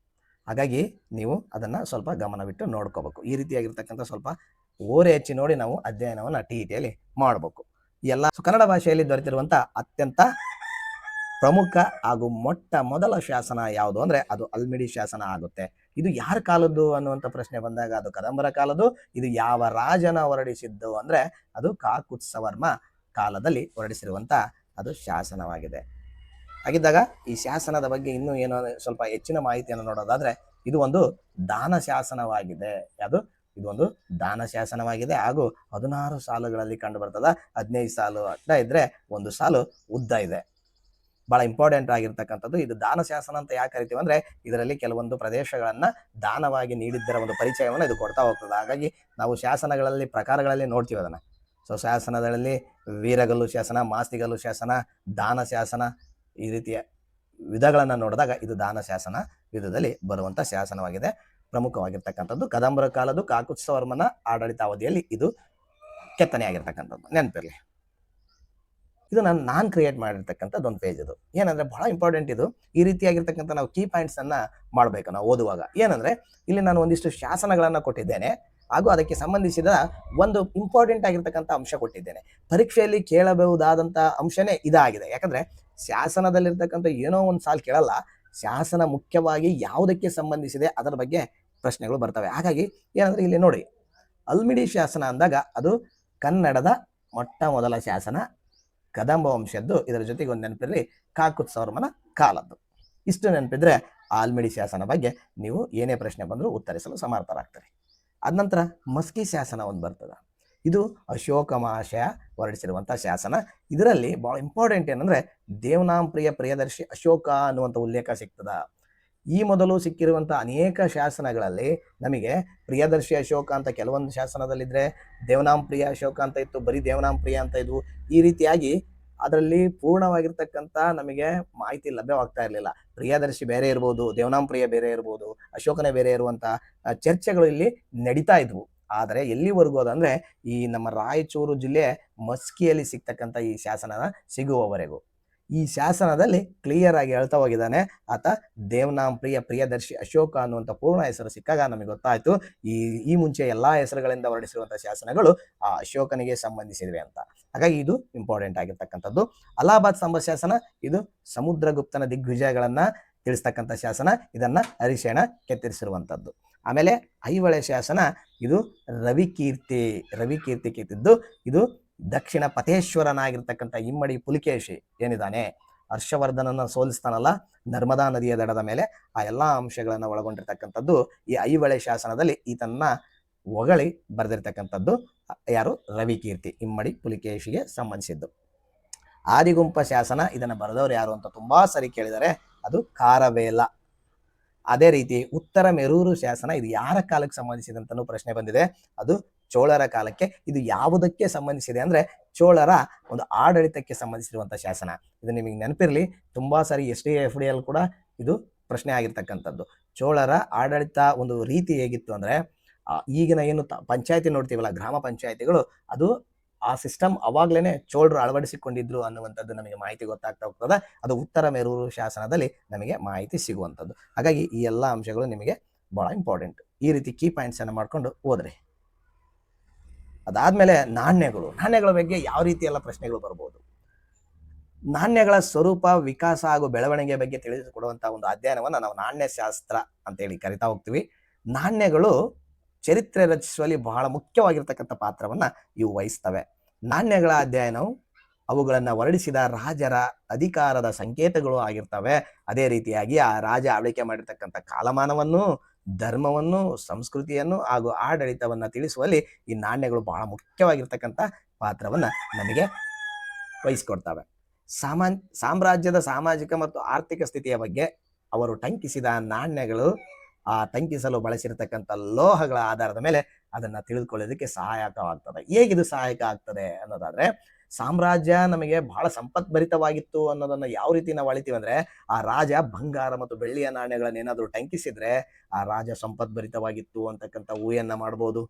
ಹಾಗಾಗಿ ನೀವು ಅದನ್ನ ಸ್ವಲ್ಪ ಗಮನವಿಟ್ಟು ನೋಡ್ಕೋಬೇಕು. ಈ ರೀತಿಯಾಗಿರ್ತಕ್ಕಂಥ ಸ್ವಲ್ಪ ಓರೆ ಹೆಚ್ಚಿ ನೋಡಿ ನಾವು ಅಧ್ಯಯನವನ್ನು TETಯಲ್ಲಿ ಮಾಡಬೇಕು. ಎಲ್ಲ ಕನ್ನಡ ಭಾಷೆಯಲ್ಲಿ ದೊರೆತಿರುವಂಥ ಅತ್ಯಂತ ಪ್ರಮುಖ ಹಾಗೂ ಮೊದಲ ಶಾಸನ ಯಾವುದು ಅಂದ್ರೆ ಅದು ಅಲ್ಮಿಡಿ ಶಾಸನ ಆಗುತ್ತೆ. ಇದು ಯಾರ ಕಾಲದ್ದು ಅನ್ನುವಂಥ ಪ್ರಶ್ನೆ ಬಂದಾಗ ಅದು ಕದಂಬರ ಕಾಲದ್ದು. ಇದು ಯಾವ ರಾಜನ ಹೊರಡಿಸಿದ್ದು ಅಂದ್ರೆ ಅದು ಕಾಕುತ್ಸವರ್ಮ ಕಾಲದಲ್ಲಿ ಹೊರಡಿಸಿರುವಂಥ ಅದು ಶಾಸನವಾಗಿದೆ. ಹಾಗಿದ್ದಾಗ ಈ ಶಾಸನದ ಬಗ್ಗೆ ಇನ್ನೂ ಏನೋ ಸ್ವಲ್ಪ ಹೆಚ್ಚಿನ ಮಾಹಿತಿಯನ್ನು ನೋಡೋದಾದ್ರೆ, ಇದು ಒಂದು ದಾನ ಶಾಸನವಾಗಿದೆ. ಇದು ಒಂದು ದಾನ ಶಾಸನವಾಗಿದೆ ಹಾಗೂ 16 ಸಾಲುಗಳಲ್ಲಿ ಕಂಡು ಬರ್ತದ. 15 ಸಾಲು ಅಡ್ಡ ಇದ್ರೆ 1 ಸಾಲು ಉದ್ದ ಇದೆ. ಬಹಳ ಇಂಪಾರ್ಟೆಂಟ್ ಆಗಿರ್ತಕ್ಕಂಥದ್ದು. ಇದು ದಾನ ಶಾಸನ ಅಂತ ಯಾಕೆ ಕರಿತೀವಿ ಅಂದ್ರೆ, ಇದರಲ್ಲಿ ಕೆಲವೊಂದು ಪ್ರದೇಶಗಳನ್ನ ದಾನವಾಗಿ ನೀಡಿದ್ದರ ಒಂದು ಪರಿಚಯವನ್ನು ಇದು ಕೊಡ್ತಾ ಹೋಗ್ತದೆ. ಹಾಗಾಗಿ ನಾವು ಶಾಸನಗಳಲ್ಲಿ ಪ್ರಕಾರಗಳಲ್ಲಿ ನೋಡ್ತೀವಿ ಅದನ್ನ. ಸೊ ಶಾಸನಗಳಲ್ಲಿ ವೀರಗಲ್ಲು ಶಾಸನ, ಮಾಸ್ತಿಗಲ್ಲು ಶಾಸನ, ದಾನ ಶಾಸನ, ಈ ರೀತಿಯ ವಿಧಗಳನ್ನು ನೋಡಿದಾಗ ಇದು ದಾನ ಶಾಸನ ವಿಧದಲ್ಲಿ ಬರುವಂತ ಶಾಸನವಾಗಿದೆ. ಪ್ರಮುಖವಾಗಿರ್ತಕ್ಕಂಥದ್ದು ಕದಂಬರ ಕಾಲದ್ದು ಕಾಕುತ್ಸವರ್ಮನ ಆಡಳಿತಾವಧಿಯಲ್ಲಿ ಇದು ಕೆತ್ತನೆ ಆಗಿರ್ತಕ್ಕಂಥದ್ದು, ನೆನಪಿರಲಿ. ಇದು ನಾನು ಕ್ರಿಯೇಟ್ ಮಾಡಿರ್ತಕ್ಕಂಥದ್ದು ಒಂದು ಪೇಜ್. ಇದು ಏನಂದ್ರೆ ಬಹಳ ಇಂಪಾರ್ಟೆಂಟ್. ಇದು ಈ ರೀತಿಯಾಗಿರ್ತಕ್ಕಂಥ ನಾವು ಕೀ ಪಾಯಿಂಟ್ಸ್ ಅನ್ನ ಮಾಡಬೇಕು ನಾವು ಓದುವಾಗ. ಏನಂದ್ರೆ ಇಲ್ಲಿ ನಾನು ಒಂದಿಷ್ಟು ಶಾಸನಗಳನ್ನ ಕೊಟ್ಟಿದ್ದೇನೆ ಹಾಗೂ ಅದಕ್ಕೆ ಸಂಬಂಧಿಸಿದ ಒಂದು ಇಂಪಾರ್ಟೆಂಟ್ ಆಗಿರ್ತಕ್ಕಂಥ ಅಂಶ ಕೊಟ್ಟಿದ್ದೇನೆ. ಪರೀಕ್ಷೆಯಲ್ಲಿ ಕೇಳಬಹುದಾದಂತ ಅಂಶನೇ ಇದಾಗಿದೆ. ಯಾಕಂದ್ರೆ ಶಾಸನದಲ್ಲಿರ್ತಕ್ಕಂಥ ಏನೋ ಒಂದು ಸಾಲು ಕೇಳಲ್ಲ, ಶಾಸನ ಮುಖ್ಯವಾಗಿ ಯಾವುದಕ್ಕೆ ಸಂಬಂಧಿಸಿದೆ ಅದರ ಬಗ್ಗೆ ಪ್ರಶ್ನೆಗಳು ಬರ್ತವೆ. ಹಾಗಾಗಿ ಏನಂದ್ರೆ ಇಲ್ಲಿ ನೋಡಿ, ಅಲ್ಮಿಡಿ ಶಾಸನ ಅಂದಾಗ ಅದು ಕನ್ನಡದ ಮೊಟ್ಟ ಮೊದಲ ಶಾಸನ, ಕದಂಬ ವಂಶದ್ದು. ಇದರ ಜೊತೆಗೆ ಒಂದು ನೆನಪಿರಲಿ, ಕಾಕುತ್ಸವರ್ಮನ ಕಾಲದ್ದು. ಇಷ್ಟು ನೆನಪಿದ್ರೆ ಆಲ್ಮಿಡಿ ಶಾಸನ ಬಗ್ಗೆ ನೀವು ಏನೇ ಪ್ರಶ್ನೆ ಬಂದರೂ ಉತ್ತರಿಸಲು ಸಮರ್ಥರಾಗ್ತಾರೆ. ಅದ ನಂತರ ಮಸ್ಕಿ ಶಾಸನ ಒಂದು ಬರ್ತದೆ. ಇದು ಅಶೋಕ ಮಹಾಶಯ ಹೊರಡಿಸಿರುವಂಥ ಶಾಸನ. ಇದರಲ್ಲಿ ಬಹಳ ಇಂಪಾರ್ಟೆಂಟ್ ಏನಂದ್ರೆ ದೇವನಾಂ ಪ್ರಿಯ ಪ್ರಿಯದರ್ಶಿ ಅಶೋಕ ಅನ್ನುವಂಥ ಉಲ್ಲೇಖ ಸಿಗ್ತದ. ಈ ಮೊದಲು ಸಿಕ್ಕಿರುವಂಥ ಅನೇಕ ಶಾಸನಗಳಲ್ಲಿ ನಮಗೆ ಪ್ರಿಯದರ್ಶಿ ಅಶೋಕ ಅಂತ ಕೆಲವೊಂದು ಶಾಸನದಲ್ಲಿದ್ರೆ, ದೇವನಾಂ ಪ್ರಿಯ ಅಶೋಕ ಅಂತ ಇತ್ತು, ಬರೀ ದೇವನಾಂ ಪ್ರಿಯ ಅಂತ ಇದ್ವು. ಈ ರೀತಿಯಾಗಿ ಅದರಲ್ಲಿ ಪೂರ್ಣವಾಗಿರ್ತಕ್ಕಂಥ ನಮಗೆ ಮಾಹಿತಿ ಲಭ್ಯವಾಗ್ತಾ ಇರಲಿಲ್ಲ. ಪ್ರಿಯದರ್ಶಿ ಬೇರೆ ಇರ್ಬೋದು, ದೇವನಾಂ ಪ್ರಿಯ ಬೇರೆ ಇರ್ಬೋದು, ಅಶೋಕನೇ ಬೇರೆ ಇರುವಂಥ ಚರ್ಚೆಗಳು ಇಲ್ಲಿ ನಡೀತಾ ಇದ್ವು. ಆದರೆ ಎಲ್ಲಿವರೆಗೂ ಅದಂದ್ರೆ ಈ ನಮ್ಮ ರಾಯಚೂರು ಜಿಲ್ಲೆ ಮಸ್ಕಿಯಲ್ಲಿ ಸಿಗ್ತಕ್ಕಂಥ ಈ ಶಾಸನ ಸಿಗುವವರೆಗೂ. ಈ ಶಾಸನದಲ್ಲಿ ಕ್ಲಿಯರ್ ಆಗಿ ಹೇಳ್ತಾ ಹೋಗಿದ್ದಾನೆ, ಆತ ದೇವನಾಂ ಪ್ರಿಯ ಪ್ರಿಯದರ್ಶಿ ಅಶೋಕ ಅನ್ನುವಂಥ ಪೂರ್ಣ ಹೆಸರು ಸಿಕ್ಕಾಗ ನಮಗೆ ಗೊತ್ತಾಯ್ತು ಈ ಮುಂಚೆ ಎಲ್ಲಾ ಹೆಸರುಗಳಿಂದ ಹೊರಡಿಸಿರುವಂತಹ ಶಾಸನಗಳು ಆ ಅಶೋಕನಿಗೆ ಸಂಬಂಧಿಸಿವೆ ಅಂತ. ಹಾಗಾಗಿ ಇದು ಇಂಪಾರ್ಟೆಂಟ್ ಆಗಿರ್ತಕ್ಕಂಥದ್ದು. ಅಲಹಾಬಾದ್ ಸ್ತಂಭ ಶಾಸನ, ಇದು ಸಮುದ್ರಗುಪ್ತನ ದಿಗ್ವಿಜಯಗಳನ್ನ ತಿಳಿಸ್ತಕ್ಕಂಥ ಶಾಸನ. ಇದನ್ನ ಹರಿಶೇಣ ಕೆತ್ತಿರಿಸಿರುವಂಥದ್ದು. ಆಮೇಲೆ ಐಹೊಳೆ ಶಾಸನ, ಇದು ರವಿಕೀರ್ತಿ ಕೆತ್ತಿದ್ದು. ಇದು ದಕ್ಷಿಣ ಪತೇಶ್ವರನಾಗಿರ್ತಕ್ಕಂಥ ಇಮ್ಮಡಿ ಪುಲಿಕೇಶಿ ಏನಿದ್ದಾನೆ, ಹರ್ಷವರ್ಧನನ ಸೋಲಿಸ್ತಾನಲ್ಲ ನರ್ಮದಾ ನದಿಯ ದಡದ ಮೇಲೆ, ಆ ಎಲ್ಲಾ ಅಂಶಗಳನ್ನ ಒಳಗೊಂಡಿರ್ತಕ್ಕಂಥದ್ದು ಈ ಐಹೊಳೆ ಶಾಸನದಲ್ಲಿ ಈತನ್ನ ಹೊಗಳಿ ಬರೆದಿರ್ತಕ್ಕಂಥದ್ದು ಯಾರು, ರವಿಕೀರ್ತಿ, ಇಮ್ಮಡಿ ಪುಲಿಕೇಶಿಗೆ ಸಂಬಂಧಿಸಿದ್ದು. ಆದಿಗುಂಪ ಶಾಸನ, ಇದನ್ನ ಬರೆದವರು ಯಾರು ಅಂತ ತುಂಬಾ ಸರಿ ಕೇಳಿದರೆ ಅದು ಖಾರವೇಲ. ಅದೇ ರೀತಿ ಉತ್ತರ ಮೆರೂರು ಶಾಸನ, ಇದು ಯಾರ ಕಾಲಕ್ಕೆ ಸಂಬಂಧಿಸಿದಂತನೂ ಪ್ರಶ್ನೆ ಬಂದಿದೆ. ಅದು ಚೋಳರ ಕಾಲಕ್ಕೆ. ಇದು ಯಾವುದಕ್ಕೆ ಸಂಬಂಧಿಸಿದೆ ಅಂದ್ರೆ ಚೋಳರ ಒಂದು ಆಡಳಿತಕ್ಕೆ ಸಂಬಂಧಿಸಿರುವಂತಹ ಶಾಸನ. ಇದು ನಿಮಗೆ ನೆನಪಿರ್ಲಿ, ತುಂಬಾ ಸಾರಿ SDFD ಅಲ್ಲಿ ಕೂಡ ಇದು ಪ್ರಶ್ನೆ ಆಗಿರ್ತಕ್ಕಂಥದ್ದು. ಚೋಳರ ಆಡಳಿತ ಒಂದು ರೀತಿ ಹೇಗಿತ್ತು ಅಂದ್ರೆ, ಈಗಿನ ಏನು ಪಂಚಾಯತಿ ನೋಡ್ತೀವಲ್ಲ, ಗ್ರಾಮ ಪಂಚಾಯತಿಗಳು, ಅದು ಆ ಸಿಸ್ಟಮ್ ಅವಾಗ್ಲೇನೆ ಚೋಳರು ಅಳವಡಿಸಿಕೊಂಡಿದ್ರು ಅನ್ನುವಂಥದ್ದು ನಮಗೆ ಮಾಹಿತಿ ಗೊತ್ತಾಗ್ತಾ ಹೋಗ್ತದೆ. ಅದು ಉತ್ತರ ಮೆರೂರು ಶಾಸನದಲ್ಲಿ ನಮಗೆ ಮಾಹಿತಿ ಸಿಗುವಂಥದ್ದು. ಹಾಗಾಗಿ ಈ ಎಲ್ಲ ಅಂಶಗಳು ನಿಮಗೆ ಬಹಳ ಇಂಪಾರ್ಟೆಂಟ್. ಈ ರೀತಿ ಕೀ ಪಾಯಿಂಟ್ಸ್ ಅನ್ನು ಮಾಡ್ಕೊಂಡು ಹೋದ್ರಿ. ಅದಾದ್ಮೇಲೆ ನಾಣ್ಯಗಳ ಬಗ್ಗೆ ಯಾವ ರೀತಿ ಎಲ್ಲ ಪ್ರಶ್ನೆಗಳು ಬರ್ಬೋದು. ನಾಣ್ಯಗಳ ಸ್ವರೂಪ, ವಿಕಾಸ ಹಾಗೂ ಬೆಳವಣಿಗೆ ಬಗ್ಗೆ ತಿಳಿಸಿಕೊಡುವಂತಹ ಒಂದು ಅಧ್ಯಯನವನ್ನ ನಾವು ನಾಣ್ಯಶಾಸ್ತ್ರ ಅಂತೇಳಿ ಕರಿತಾ ಹೋಗ್ತೀವಿ. ನಾಣ್ಯಗಳು ಚರಿತ್ರೆ ರಚಿಸುವಲ್ಲಿ ಬಹಳ ಮುಖ್ಯವಾಗಿರ್ತಕ್ಕಂಥ ಪಾತ್ರವನ್ನ ಇವು ವಹಿಸ್ತವೆ. ನಾಣ್ಯಗಳ ಅಧ್ಯಯನವು ಅವುಗಳನ್ನ ಹೊರಡಿಸಿದ ರಾಜರ ಅಧಿಕಾರದ ಸಂಕೇತಗಳು ಆಗಿರ್ತವೆ. ಅದೇ ರೀತಿಯಾಗಿ ಆ ರಾಜ ಆಳ್ವಿಕೆ ಮಾಡಿರ್ತಕ್ಕಂಥ ಕಾಲಮಾನವನ್ನು, ಧರ್ಮವನ್ನು, ಸಂಸ್ಕೃತಿಯನ್ನು ಹಾಗೂ ಆಡಳಿತವನ್ನ ತಿಳಿಸುವಲ್ಲಿ ಈ ನಾಣ್ಯಗಳು ಬಹಳ ಮುಖ್ಯವಾಗಿರ್ತಕ್ಕಂಥ ಪಾತ್ರವನ್ನ ನಮಗೆ ವಹಿಸಿಕೊಡ್ತವೆ. ಸಾಮ್ರಾಜ್ಯದ ಸಾಮಾಜಿಕ ಮತ್ತು ಆರ್ಥಿಕ ಸ್ಥಿತಿಯ ಬಗ್ಗೆ ಅವರು ಟಂಕಿಸಿದ ನಾಣ್ಯಗಳು ಆ ಟಂಕಿಸಲು ಬಳಸಿರ್ತಕ್ಕಂಥ ಲೋಹಗಳ ಆಧಾರದ ಮೇಲೆ ಅದನ್ನ ತಿಳಿದುಕೊಳ್ಳೋದಕ್ಕೆ ಸಹಾಯಕವಾಗ್ತದೆ. ಹೇಗಿದು ಸಹಾಯಕ ಆಗ್ತದೆ ಅನ್ನೋದಾದ್ರೆ, ಸಾಮ್ರಾಜ್ಯ ನಮಗೆ ಬಹಳ ಸಂಪತ್ಭರಿತವಾಗಿತ್ತು ಅನ್ನೋದನ್ನ ಯಾವ ರೀತಿ ನಾವು ಅಳಿತೀವಿ ಅಂದ್ರೆ, ಆ ರಾಜ ಬಂಗಾರ ಮತ್ತು ಬೆಳ್ಳಿಯ ನಾಣ್ಯಗಳನ್ನ ಏನಾದರೂ ಟಂಕಿಸಿದ್ರೆ ಆ ರಾಜ ಸಂಪತ್ಭರಿತವಾಗಿತ್ತು ಅಂತಕ್ಕಂಥ ಊಹೆಯನ್ನ ಮಾಡ್ಬೋದು.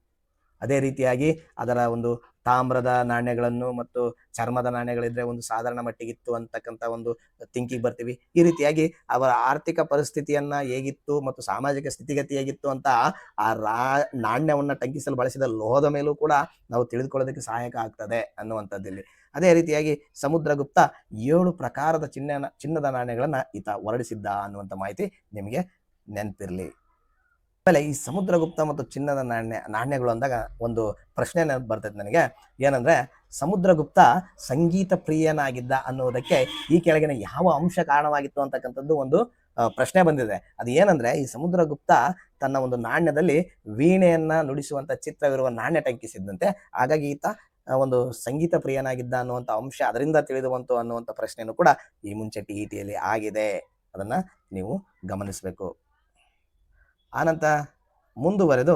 ಅದೇ ರೀತಿಯಾಗಿ ಅದರ ಒಂದು ತಾಮ್ರದ ನಾಣ್ಯಗಳನ್ನು ಮತ್ತು ಚರ್ಮದ ನಾಣ್ಯಗಳಿದ್ರೆ ಒಂದು ಸಾಧಾರಣ ಮಟ್ಟಿಗಿತ್ತು ಅಂತಕ್ಕಂಥ ಒಂದು ಥಿಂಕಿಂಗ್ ಬರ್ತೀವಿ. ಈ ರೀತಿಯಾಗಿ ಅವರ ಆರ್ಥಿಕ ಪರಿಸ್ಥಿತಿಯನ್ನ ಹೇಗಿತ್ತು ಮತ್ತು ಸಾಮಾಜಿಕ ಸ್ಥಿತಿಗತಿ ಹೇಗಿತ್ತು ಅಂತ ಆ ನಾಣ್ಯವನ್ನ ಟಂಕಿಸಲು ಬಳಸಿದ ಲೋಹದ ಮೇಲೂ ಕೂಡ ನಾವು ತಿಳಿದುಕೊಳ್ಳೋದಕ್ಕೆ ಸಹಾಯಕ ಆಗ್ತದೆ ಅನ್ನುವಂಥದ್ದಿಲ್ಲಿ. ಅದೇ ರೀತಿಯಾಗಿ ಸಮುದ್ರಗುಪ್ತ 7 ಪ್ರಕಾರದ ಚಿನ್ನದ ನಾಣ್ಯಗಳನ್ನ ಈತ ಹೊರಡಿಸಿದ್ದ ಅನ್ನುವಂಥ ಮಾಹಿತಿ ನಿಮಗೆ ನೆನಪಿರ್ಲಿ. ಆಮೇಲೆ ಈ ಸಮುದ್ರಗುಪ್ತ ಮತ್ತು ಚಿನ್ನದ ನಾಣ್ಯಗಳು ಅಂದಾಗ ಒಂದು ಪ್ರಶ್ನೆ ನೆನಪು ಬರ್ತೈತೆ ನನಗೆ. ಏನಂದ್ರೆ, ಸಮುದ್ರಗುಪ್ತ ಸಂಗೀತ ಪ್ರಿಯನಾಗಿದ್ದ ಅನ್ನೋದಕ್ಕೆ ಈ ಕೆಳಗಿನ ಯಾವ ಅಂಶ ಕಾರಣವಾಗಿತ್ತು ಅಂತಕ್ಕಂಥದ್ದು ಒಂದು ಪ್ರಶ್ನೆ ಬಂದಿದೆ. ಅದು ಏನಂದ್ರೆ, ಈ ಸಮುದ್ರಗುಪ್ತ ತನ್ನ ಒಂದು ನಾಣ್ಯದಲ್ಲಿ ವೀಣೆಯನ್ನ ನುಡಿಸುವಂತ ಚಿತ್ರವಿರುವ ನಾಣ್ಯ ಟಂಕಿಸಿದ್ದಂತೆ. ಹಾಗಾಗಿ ಈತ ಒಂದು ಸಂಗೀತ ಪ್ರಿಯನಾಗಿದ್ದ ಅನ್ನುವಂಥ ಅಂಶ ಅದರಿಂದ ತಿಳಿದು ಬಂತು ಅನ್ನುವಂಥ ಪ್ರಶ್ನೆನೂ ಕೂಡ ಈ ಮುಂಚೆ TETಯಲ್ಲಿ ಆಗಿದೆ. ಅದನ್ನ ನೀವು ಗಮನಿಸಬೇಕು. ಆನಂತರ ಮುಂದುವರೆದು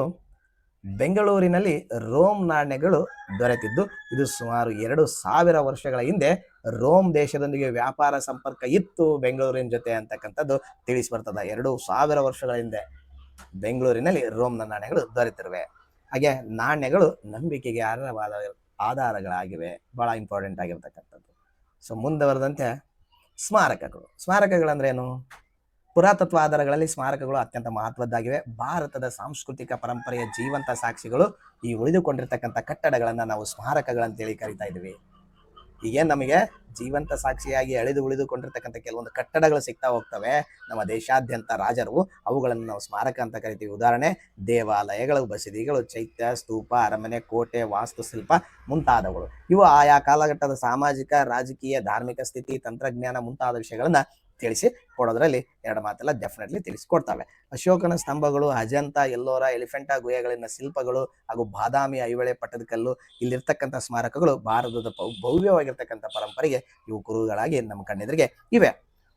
ಬೆಂಗಳೂರಿನಲ್ಲಿ ರೋಮ್ ನಾಣ್ಯಗಳು ದೊರೆತಿದ್ದು, ಇದು ಸುಮಾರು 2000 ವರ್ಷಗಳ ಹಿಂದೆ ರೋಮ್ ದೇಶದೊಂದಿಗೆ ವ್ಯಾಪಾರ ಸಂಪರ್ಕ ಇತ್ತು ಬೆಂಗಳೂರಿನ ಜೊತೆ ಅಂತಕ್ಕಂಥದ್ದು ತಿಳಿಸಿ ಬರ್ತದೆ. 2000 ವರ್ಷಗಳ ಹಿಂದೆ ಬೆಂಗಳೂರಿನಲ್ಲಿ ರೋಮ್ನ ನಾಣ್ಯಗಳು ದೊರೆತಿರುವೆ. ಹಾಗೆ ನಾಣ್ಯಗಳು ನಂಬಿಕೆಗೆ ಅರ್ಹವಾದ ಆಧಾರಗಳಾಗಿವೆ. ಬಹಳ ಇಂಪಾರ್ಟೆಂಟ್ ಆಗಿರ್ತಕ್ಕಂಥದ್ದು. ಸೊ ಮುಂದುವರೆದಂತೆ ಸ್ಮಾರಕಗಳಂದ್ರೇನು? ಪುರಾತತ್ವ ಆಧಾರಗಳಲ್ಲಿ ಸ್ಮಾರಕಗಳು ಅತ್ಯಂತ ಮಹತ್ವದ್ದಾಗಿವೆ. ಭಾರತದ ಸಾಂಸ್ಕೃತಿಕ ಪರಂಪರೆಯ ಜೀವಂತ ಸಾಕ್ಷಿಗಳು ಈ ಉಳಿದುಕೊಂಡಿರ್ತಕ್ಕಂಥ ಕಟ್ಟಡಗಳನ್ನ ನಾವು ಸ್ಮಾರಕಗಳಂತೇಳಿ ಕರಿತಾ ಇದ್ವಿ. ಈಗೇನು ನಮಗೆ ಜೀವಂತ ಸಾಕ್ಷಿಯಾಗಿ ಉಳಿದುಕೊಂಡಿರ್ತಕ್ಕಂಥ ಕೆಲವೊಂದು ಕಟ್ಟಡಗಳು ಸಿಗ್ತಾ ಹೋಗ್ತವೆ ನಮ್ಮ ದೇಶಾದ್ಯಂತ ರಾಜರು, ಅವುಗಳನ್ನು ನಾವು ಸ್ಮಾರಕ ಅಂತ ಕರಿತೀವಿ. ಉದಾಹರಣೆ ದೇವಾಲಯಗಳು, ಬಸದಿಗಳು, ಚೈತ್ಯ, ಸ್ತೂಪ, ಅರಮನೆ, ಕೋಟೆ, ವಾಸ್ತುಶಿಲ್ಪ ಮುಂತಾದವುಗಳು. ಇವು ಆಯಾ ಕಾಲಘಟ್ಟದ ಸಾಮಾಜಿಕ, ರಾಜಕೀಯ, ಧಾರ್ಮಿಕ ಸ್ಥಿತಿ, ತಂತ್ರಜ್ಞಾನ ಮುಂತಾದ ವಿಷಯಗಳನ್ನ ತಿಳಿಸಿ ಕೊಡೋದ್ರಲ್ಲಿ ಎರಡು ಮಾತೆಲ್ಲ ಡೆಫಿನೆಟ್ಲಿ ತಿಳಿಸಿಕೊಡ್ತವೆ. ಅಶೋಕನ ಸ್ತಂಭಗಳು, ಅಜಂತ, ಎಲ್ಲೋರ, ಎಲಿಫೆಂಟಾ ಗುಹೆಗಳಿನ ಶಿಲ್ಪಗಳು ಹಾಗೂ ಬಾದಾಮಿ, ಐಹೊಳೆ, ಪಟ್ಟದಕಲ್ಲು ಇಲ್ಲಿರ್ತಕ್ಕಂಥ ಸ್ಮಾರಕಗಳು ಭಾರತದ ಭವ್ಯವಾಗಿರ್ತಕ್ಕಂಥ ಪರಂಪರೆಗೆ ಇವು ಕುರುಹುಗಳಾಗಿ ನಮ್ಮ ಕಣ್ಣೆದುರಿಗೆ ಇವೆ.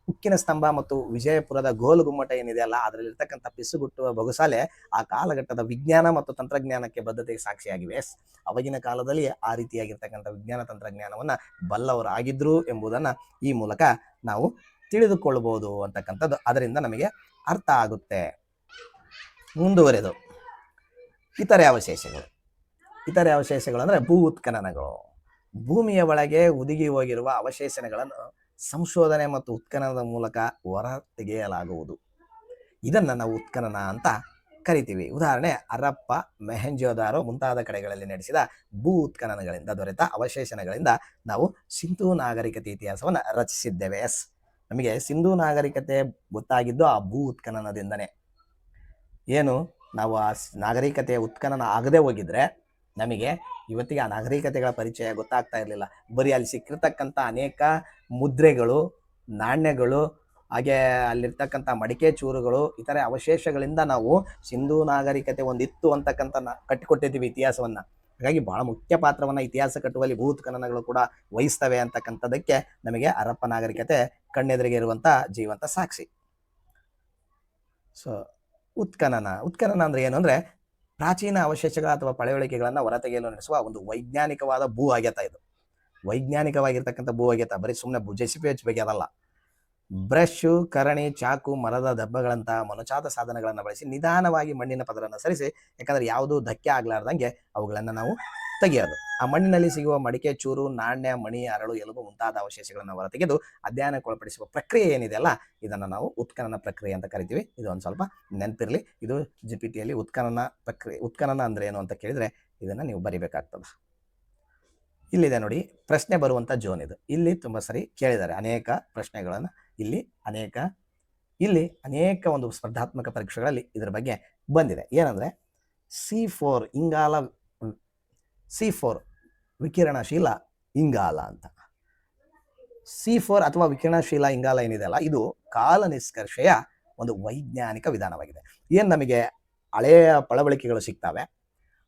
ಉಕ್ಕಿನ ಸ್ತಂಭ ಮತ್ತು ವಿಜಯಪುರದ ಗೋಲ್ ಗುಮ್ಮಟ ಏನಿದೆಯಲ್ಲ, ಅದರಲ್ಲಿರ್ತಕ್ಕಂಥ ಪಿಸುಗುಟ್ಟುವ ಬೊಗಸಾಲೆ ಆ ಕಾಲಘಟ್ಟದ ವಿಜ್ಞಾನ ಮತ್ತು ತಂತ್ರಜ್ಞಾನಕ್ಕೆ ಬದ್ಧತೆಗೆ ಸಾಕ್ಷಿಯಾಗಿವೆ. ಅವಾಗಿನ ಕಾಲದಲ್ಲಿ ಆ ರೀತಿಯಾಗಿರ್ತಕ್ಕಂಥ ವಿಜ್ಞಾನ ತಂತ್ರಜ್ಞಾನವನ್ನ ಬಲ್ಲವರಾಗಿದ್ರು ಎಂಬುದನ್ನ ಈ ಮೂಲಕ ನಾವು ತಿಳಿದುಕೊಳ್ಳಬಹುದು ಅಂತಕ್ಕಂಥದ್ದು ಅದರಿಂದ ನಮಗೆ ಅರ್ಥ ಆಗುತ್ತೆ. ಮುಂದುವರೆದು ಇತರೆ ಅವಶೇಷಗಳು ಅಂದ್ರೆ ಭೂ ಉತ್ಖನನಗಳು. ಭೂಮಿಯ ಒಳಗೆ ಹುದುಗಿ ಹೋಗಿರುವ ಅವಶೇಷಗಳನ್ನು ಸಂಶೋಧನೆ ಮತ್ತು ಉತ್ಖನನದ ಮೂಲಕ ಹೊರ ತೆಗೆಯಲಾಗುವುದು. ಇದನ್ನ ನಾವು ಉತ್ಖನನ ಅಂತ ಕರಿತೀವಿ. ಉದಾಹರಣೆ ಹರಪ್ಪ, ಮೊಹೆಂಜೊದಾರೋ ಮುಂತಾದ ಕಡೆಗಳಲ್ಲಿ ನಡೆಸಿದ ಭೂ ಉತ್ಖನನಗಳಿಂದ ದೊರೆತ ಅವಶೇಷಗಳಿಂದ ನಾವು ಸಿಂಧೂ ನಾಗರಿಕತೆ ಇತಿಹಾಸವನ್ನು ರಚಿಸಿದ್ದೇವೆ. ನಮಗೆ ಸಿಂಧೂ ನಾಗರಿಕತೆ ಗೊತ್ತಾಗಿದ್ದು ಆ ಭೂ ಉತ್ಖನನದಿಂದನೇ. ಏನು ನಾವು ಆ ನಾಗರಿಕತೆಯ ಉತ್ಖನನ ಆಗದೆ ಹೋಗಿದ್ರೆ ನಮಗೆ ಇವತ್ತಿಗೆ ಆ ನಾಗರಿಕತೆಗಳ ಪರಿಚಯ ಗೊತ್ತಾಗ್ತಾ ಇರಲಿಲ್ಲ. ಬರೀ ಅಲ್ಲಿ ಸಿಕ್ಕಿರ್ತಕ್ಕಂಥ ಅನೇಕ ಮುದ್ರೆಗಳು, ನಾಣ್ಯಗಳು, ಹಾಗೆ ಅಲ್ಲಿರ್ತಕ್ಕಂಥ ಮಡಿಕೆ ಚೂರುಗಳು, ಇತರೆ ಅವಶೇಷಗಳಿಂದ ನಾವು ಸಿಂಧೂ ನಾಗರಿಕತೆ ಒಂದಿತ್ತು ಅಂತಕ್ಕಂಥ ಕಟ್ಟಿಕೊಟ್ಟಿದ್ದೀವಿ ಇತಿಹಾಸವನ್ನ. ಹಾಗಾಗಿ ಬಹಳ ಮುಖ್ಯ ಪಾತ್ರವನ್ನ ಇತಿಹಾಸ ಕಟ್ಟುವಲ್ಲಿ ಭೂ ಉತ್ಖನನಗಳು ಕೂಡ ವಹಿಸ್ತವೆ ಅಂತಕ್ಕಂಥದಕ್ಕೆ ನಮಗೆ ಹರಪ್ಪ ನಾಗರಿಕತೆ ಕಣ್ಣೆದುರಿಗೆ ಇರುವಂತ ಜೀವಂತ ಸಾಕ್ಷಿ. ಸೊ ಉತ್ಖನನ ಅಂದ್ರೆ ಏನು ಅಂದ್ರೆ ಪ್ರಾಚೀನ ಅವಶೇಷಗಳ ಅಥವಾ ಪಳೆಯುಳಿಕೆಗಳನ್ನ ಹೊರತೆಗೆಯಲು ನಡೆಸುವ ಒಂದು ವೈಜ್ಞಾನಿಕವಾದ ಭೂ ಅಗೆತ. ಇದು ವೈಜ್ಞಾನಿಕವಾಗಿರ್ತಕ್ಕಂಥ ಭೂ ಅಗೆತ. ಬರೀ ಸುಮ್ಮನೆ ಜೆಸಿಪಿ ಹಚ್ಚಬೇಕಲ್ಲ. ಬ್ರಷ್, ಕರಣಿ, ಚಾಕು, ಮರದ ದಬ್ಬಗಳಂತಹ ಮೊನಚಾದ ಸಾಧನಗಳನ್ನು ಬಳಸಿ ನಿಧಾನವಾಗಿ ಮಣ್ಣಿನ ಪದರನ್ನು ಸರಿಸಿ, ಯಾಕಂದ್ರೆ ಯಾವುದೂ ಧಕ್ಕೆ ಆಗ್ಲಾರ್ದಂಗೆ ಅವುಗಳನ್ನು ನಾವು ತೆಗೆಯೋದು. ಆ ಮಣ್ಣಿನಲ್ಲಿ ಸಿಗುವ ಮಡಿಕೆ ಚೂರು, ನಾಣ್ಯ, ಮಣಿ, ಅರಳು, ಎಲುಬು ಮುಂತಾದ ಅವಶೇಷಗಳನ್ನು ಹೊರತೆಗೆದು ಅಧ್ಯಯನಕ್ಕೊಳಪಡಿಸುವ ಪ್ರಕ್ರಿಯೆ ಏನಿದೆಯಲ್ಲ, ಇದನ್ನು ನಾವು ಉತ್ಖನನ ಪ್ರಕ್ರಿಯೆ ಅಂತ ಕರಿತೀವಿ. ಇದು ಒಂದು ಸ್ವಲ್ಪ ನೆನಪಿರಲಿ. ಇದು ಜಿಪಿಟಿಯಲ್ಲಿ ಉತ್ಖನನ ಅಂದ್ರೆ ಏನು ಅಂತ ಕೇಳಿದ್ರೆ ಇದನ್ನ ನೀವು ಬರಿಬೇಕಾಗ್ತದೆ. ಇಲ್ಲಿದೆ ನೋಡಿ, ಪ್ರಶ್ನೆ ಬರುವಂತ ಜೋನ್ ಇದು. ಇಲ್ಲಿ ತುಂಬಾ ಸರಿ ಕೇಳಿದ್ದಾರೆ ಅನೇಕ ಪ್ರಶ್ನೆಗಳನ್ನ. ಇಲ್ಲಿ ಅನೇಕ ಒಂದು ಸ್ಪರ್ಧಾತ್ಮಕ ಪರೀಕ್ಷೆಗಳಲ್ಲಿ ಇದರ ಬಗ್ಗೆ ಬಂದಿದೆ. ಏನಂದ್ರೆ C4 ಇಂಗಾಲ, C4 ವಿಕಿರಣಶೀಲ ಇಂಗಾಲ ಅಂತ. C4 ಅಥವಾ ವಿಕಿರಣಶೀಲ ಇಂಗಾಲ ಏನಿದೆ ಅಲ್ಲ, ಇದು ಕಾಲ ನಿಷ್ಕರ್ಷೆಯ ಒಂದು ವೈಜ್ಞಾನಿಕ ವಿಧಾನವಾಗಿದೆ. ಏನ್ ನಮಗೆ ಹಳೆಯ ಪಳವಳಿಕೆಗಳು ಸಿಗ್ತವೆ,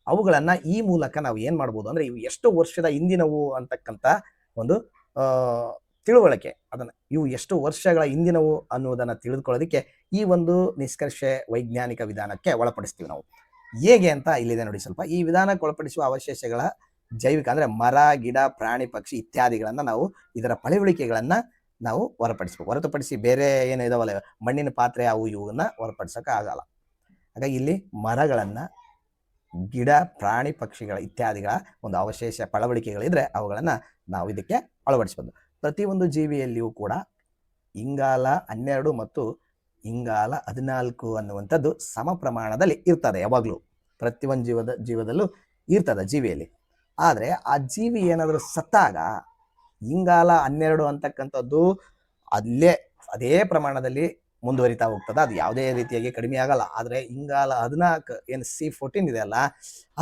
ಅವುಗಳನ್ನ ಈ ಮೂಲಕ ನಾವು ಏನ್ ಮಾಡ್ಬೋದು ಅಂದ್ರೆ ಇವು ಎಷ್ಟು ವರ್ಷದ ಹಿಂದಿನವು ಅಂತಕ್ಕಂಥ ಒಂದು ತಿಳುವಳಿಕೆ, ಇವು ಎಷ್ಟು ವರ್ಷಗಳ ಹಿಂದಿನವು ಅನ್ನುವುದನ್ನ ತಿಳಿದುಕೊಳ್ಳೋದಕ್ಕೆ ಈ ಒಂದು ನಿಷ್ಕರ್ಷೆ ವೈಜ್ಞಾನಿಕ ವಿಧಾನಕ್ಕೆ ಒಳಪಡಿಸ್ತೀವಿ ನಾವು. ಹೇಗೆ ಅಂತ ಇಲ್ಲಿದೆ ನೋಡಿ. ಸ್ವಲ್ಪ ಈ ವಿಧಾನಕ್ಕೆ ಒಳಪಡಿಸುವ ಅವಶೇಷಗಳ ಜೈವಿಕ ಅಂದ್ರೆ ಮರ, ಗಿಡ, ಪ್ರಾಣಿ, ಪಕ್ಷಿ ಇತ್ಯಾದಿಗಳನ್ನ ನಾವು ಇದರ ಪಳೆಯುಳಿಕೆಗಳನ್ನ ನಾವು ಹೊರತುಪಡಿಸಿ ಬೇರೆ ಏನು ಇದಾವಲ್ಲ ಮಣ್ಣಿನ ಪಾತ್ರೆ ಅವು ಇವನ್ನ ಹೊರಪಡಿಸಕ ಆಗಲ್ಲ. ಹಾಗಾಗಿ ಇಲ್ಲಿ ಮರಗಳನ್ನ, ಗಿಡ, ಪ್ರಾಣಿ, ಪಕ್ಷಿಗಳ ಇತ್ಯಾದಿಗಳ ಒಂದು ಅವಶೇಷ ಪಳವಳಿಕೆಗಳಿದ್ರೆ ಅವುಗಳನ್ನ ನಾವು ಇದಕ್ಕೆ ಅಳವಡಿಸಬಹುದು. ಪ್ರತಿಯೊಂದು ಜೀವಿಯಲ್ಲಿಯೂ ಕೂಡ ಇಂಗಾಲ 12 ಮತ್ತು ಇಂಗಾಲ 14 ಅನ್ನುವಂಥದ್ದು ಸಮ ಪ್ರಮಾಣದಲ್ಲಿ ಇರ್ತದೆ. ಯಾವಾಗಲೂ ಪ್ರತಿಯೊಂದು ಜೀವದಲ್ಲೂ ಇರ್ತದೆ ಜೀವಿಯಲ್ಲಿ. ಆದರೆ ಆ ಜೀವಿ ಏನಾದರೂ ಸತ್ತಾಗ ಇಂಗಾಲ 12 ಅಂತಕ್ಕಂಥದ್ದು ಅದೇ ಪ್ರಮಾಣದಲ್ಲಿ ಮುಂದುವರಿತಾ ಹೋಗ್ತದೆ. ಅದು ಯಾವುದೇ ರೀತಿಯಾಗಿ ಕಡಿಮೆ ಆಗಲ್ಲ. ಆದರೆ ಇಂಗಾಲ 14 ಏನು C14 ಇದೆ ಅಲ್ಲ,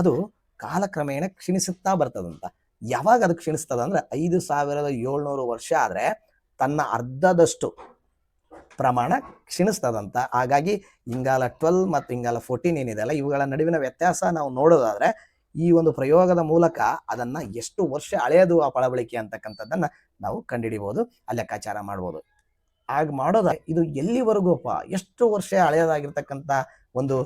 ಅದು ಕಾಲಕ್ರಮೇಣ ಕ್ಷೀಣಿಸುತ್ತಾ ಬರ್ತದಂತ. ಯಾವಾಗ ಅದು ಕ್ಷೀಣಿಸ್ತದ ಅಂದ್ರೆ 5700 ವರ್ಷ ಆದ್ರೆ ತನ್ನ ಅರ್ಧದಷ್ಟು ಪ್ರಮಾಣ ಕ್ಷೀಣಿಸ್ತದಂತ. ಹಾಗಾಗಿ ಇಂಗಾಲ 12 ಮತ್ತು ಇಂಗಾಲ 14 ಏನಿದೆ ಅಲ್ಲ, ಇವುಗಳ ನಡುವಿನ ವ್ಯತ್ಯಾಸ ನಾವು ನೋಡೋದಾದ್ರೆ ಈ ಒಂದು ಪ್ರಯೋಗದ ಮೂಲಕ ಅದನ್ನ ಎಷ್ಟು ವರ್ಷ ಹಳೆಯದು ಆ ಪಳವಳಿಕೆ ಅಂತಕ್ಕಂಥದ್ದನ್ನ ನಾವು ಕಂಡುಹಿಡಿಬಹುದು, ಲೆಕ್ಕಾಚಾರ ಮಾಡ್ಬೋದು. ಆಗ ಮಾಡೋದ ಇದು ಎಲ್ಲಿವರೆಗೂಪ್ಪ ಎಷ್ಟು ವರ್ಷ ಹಳೆಯದಾಗಿರ್ತಕ್ಕಂಥ ಒಂದು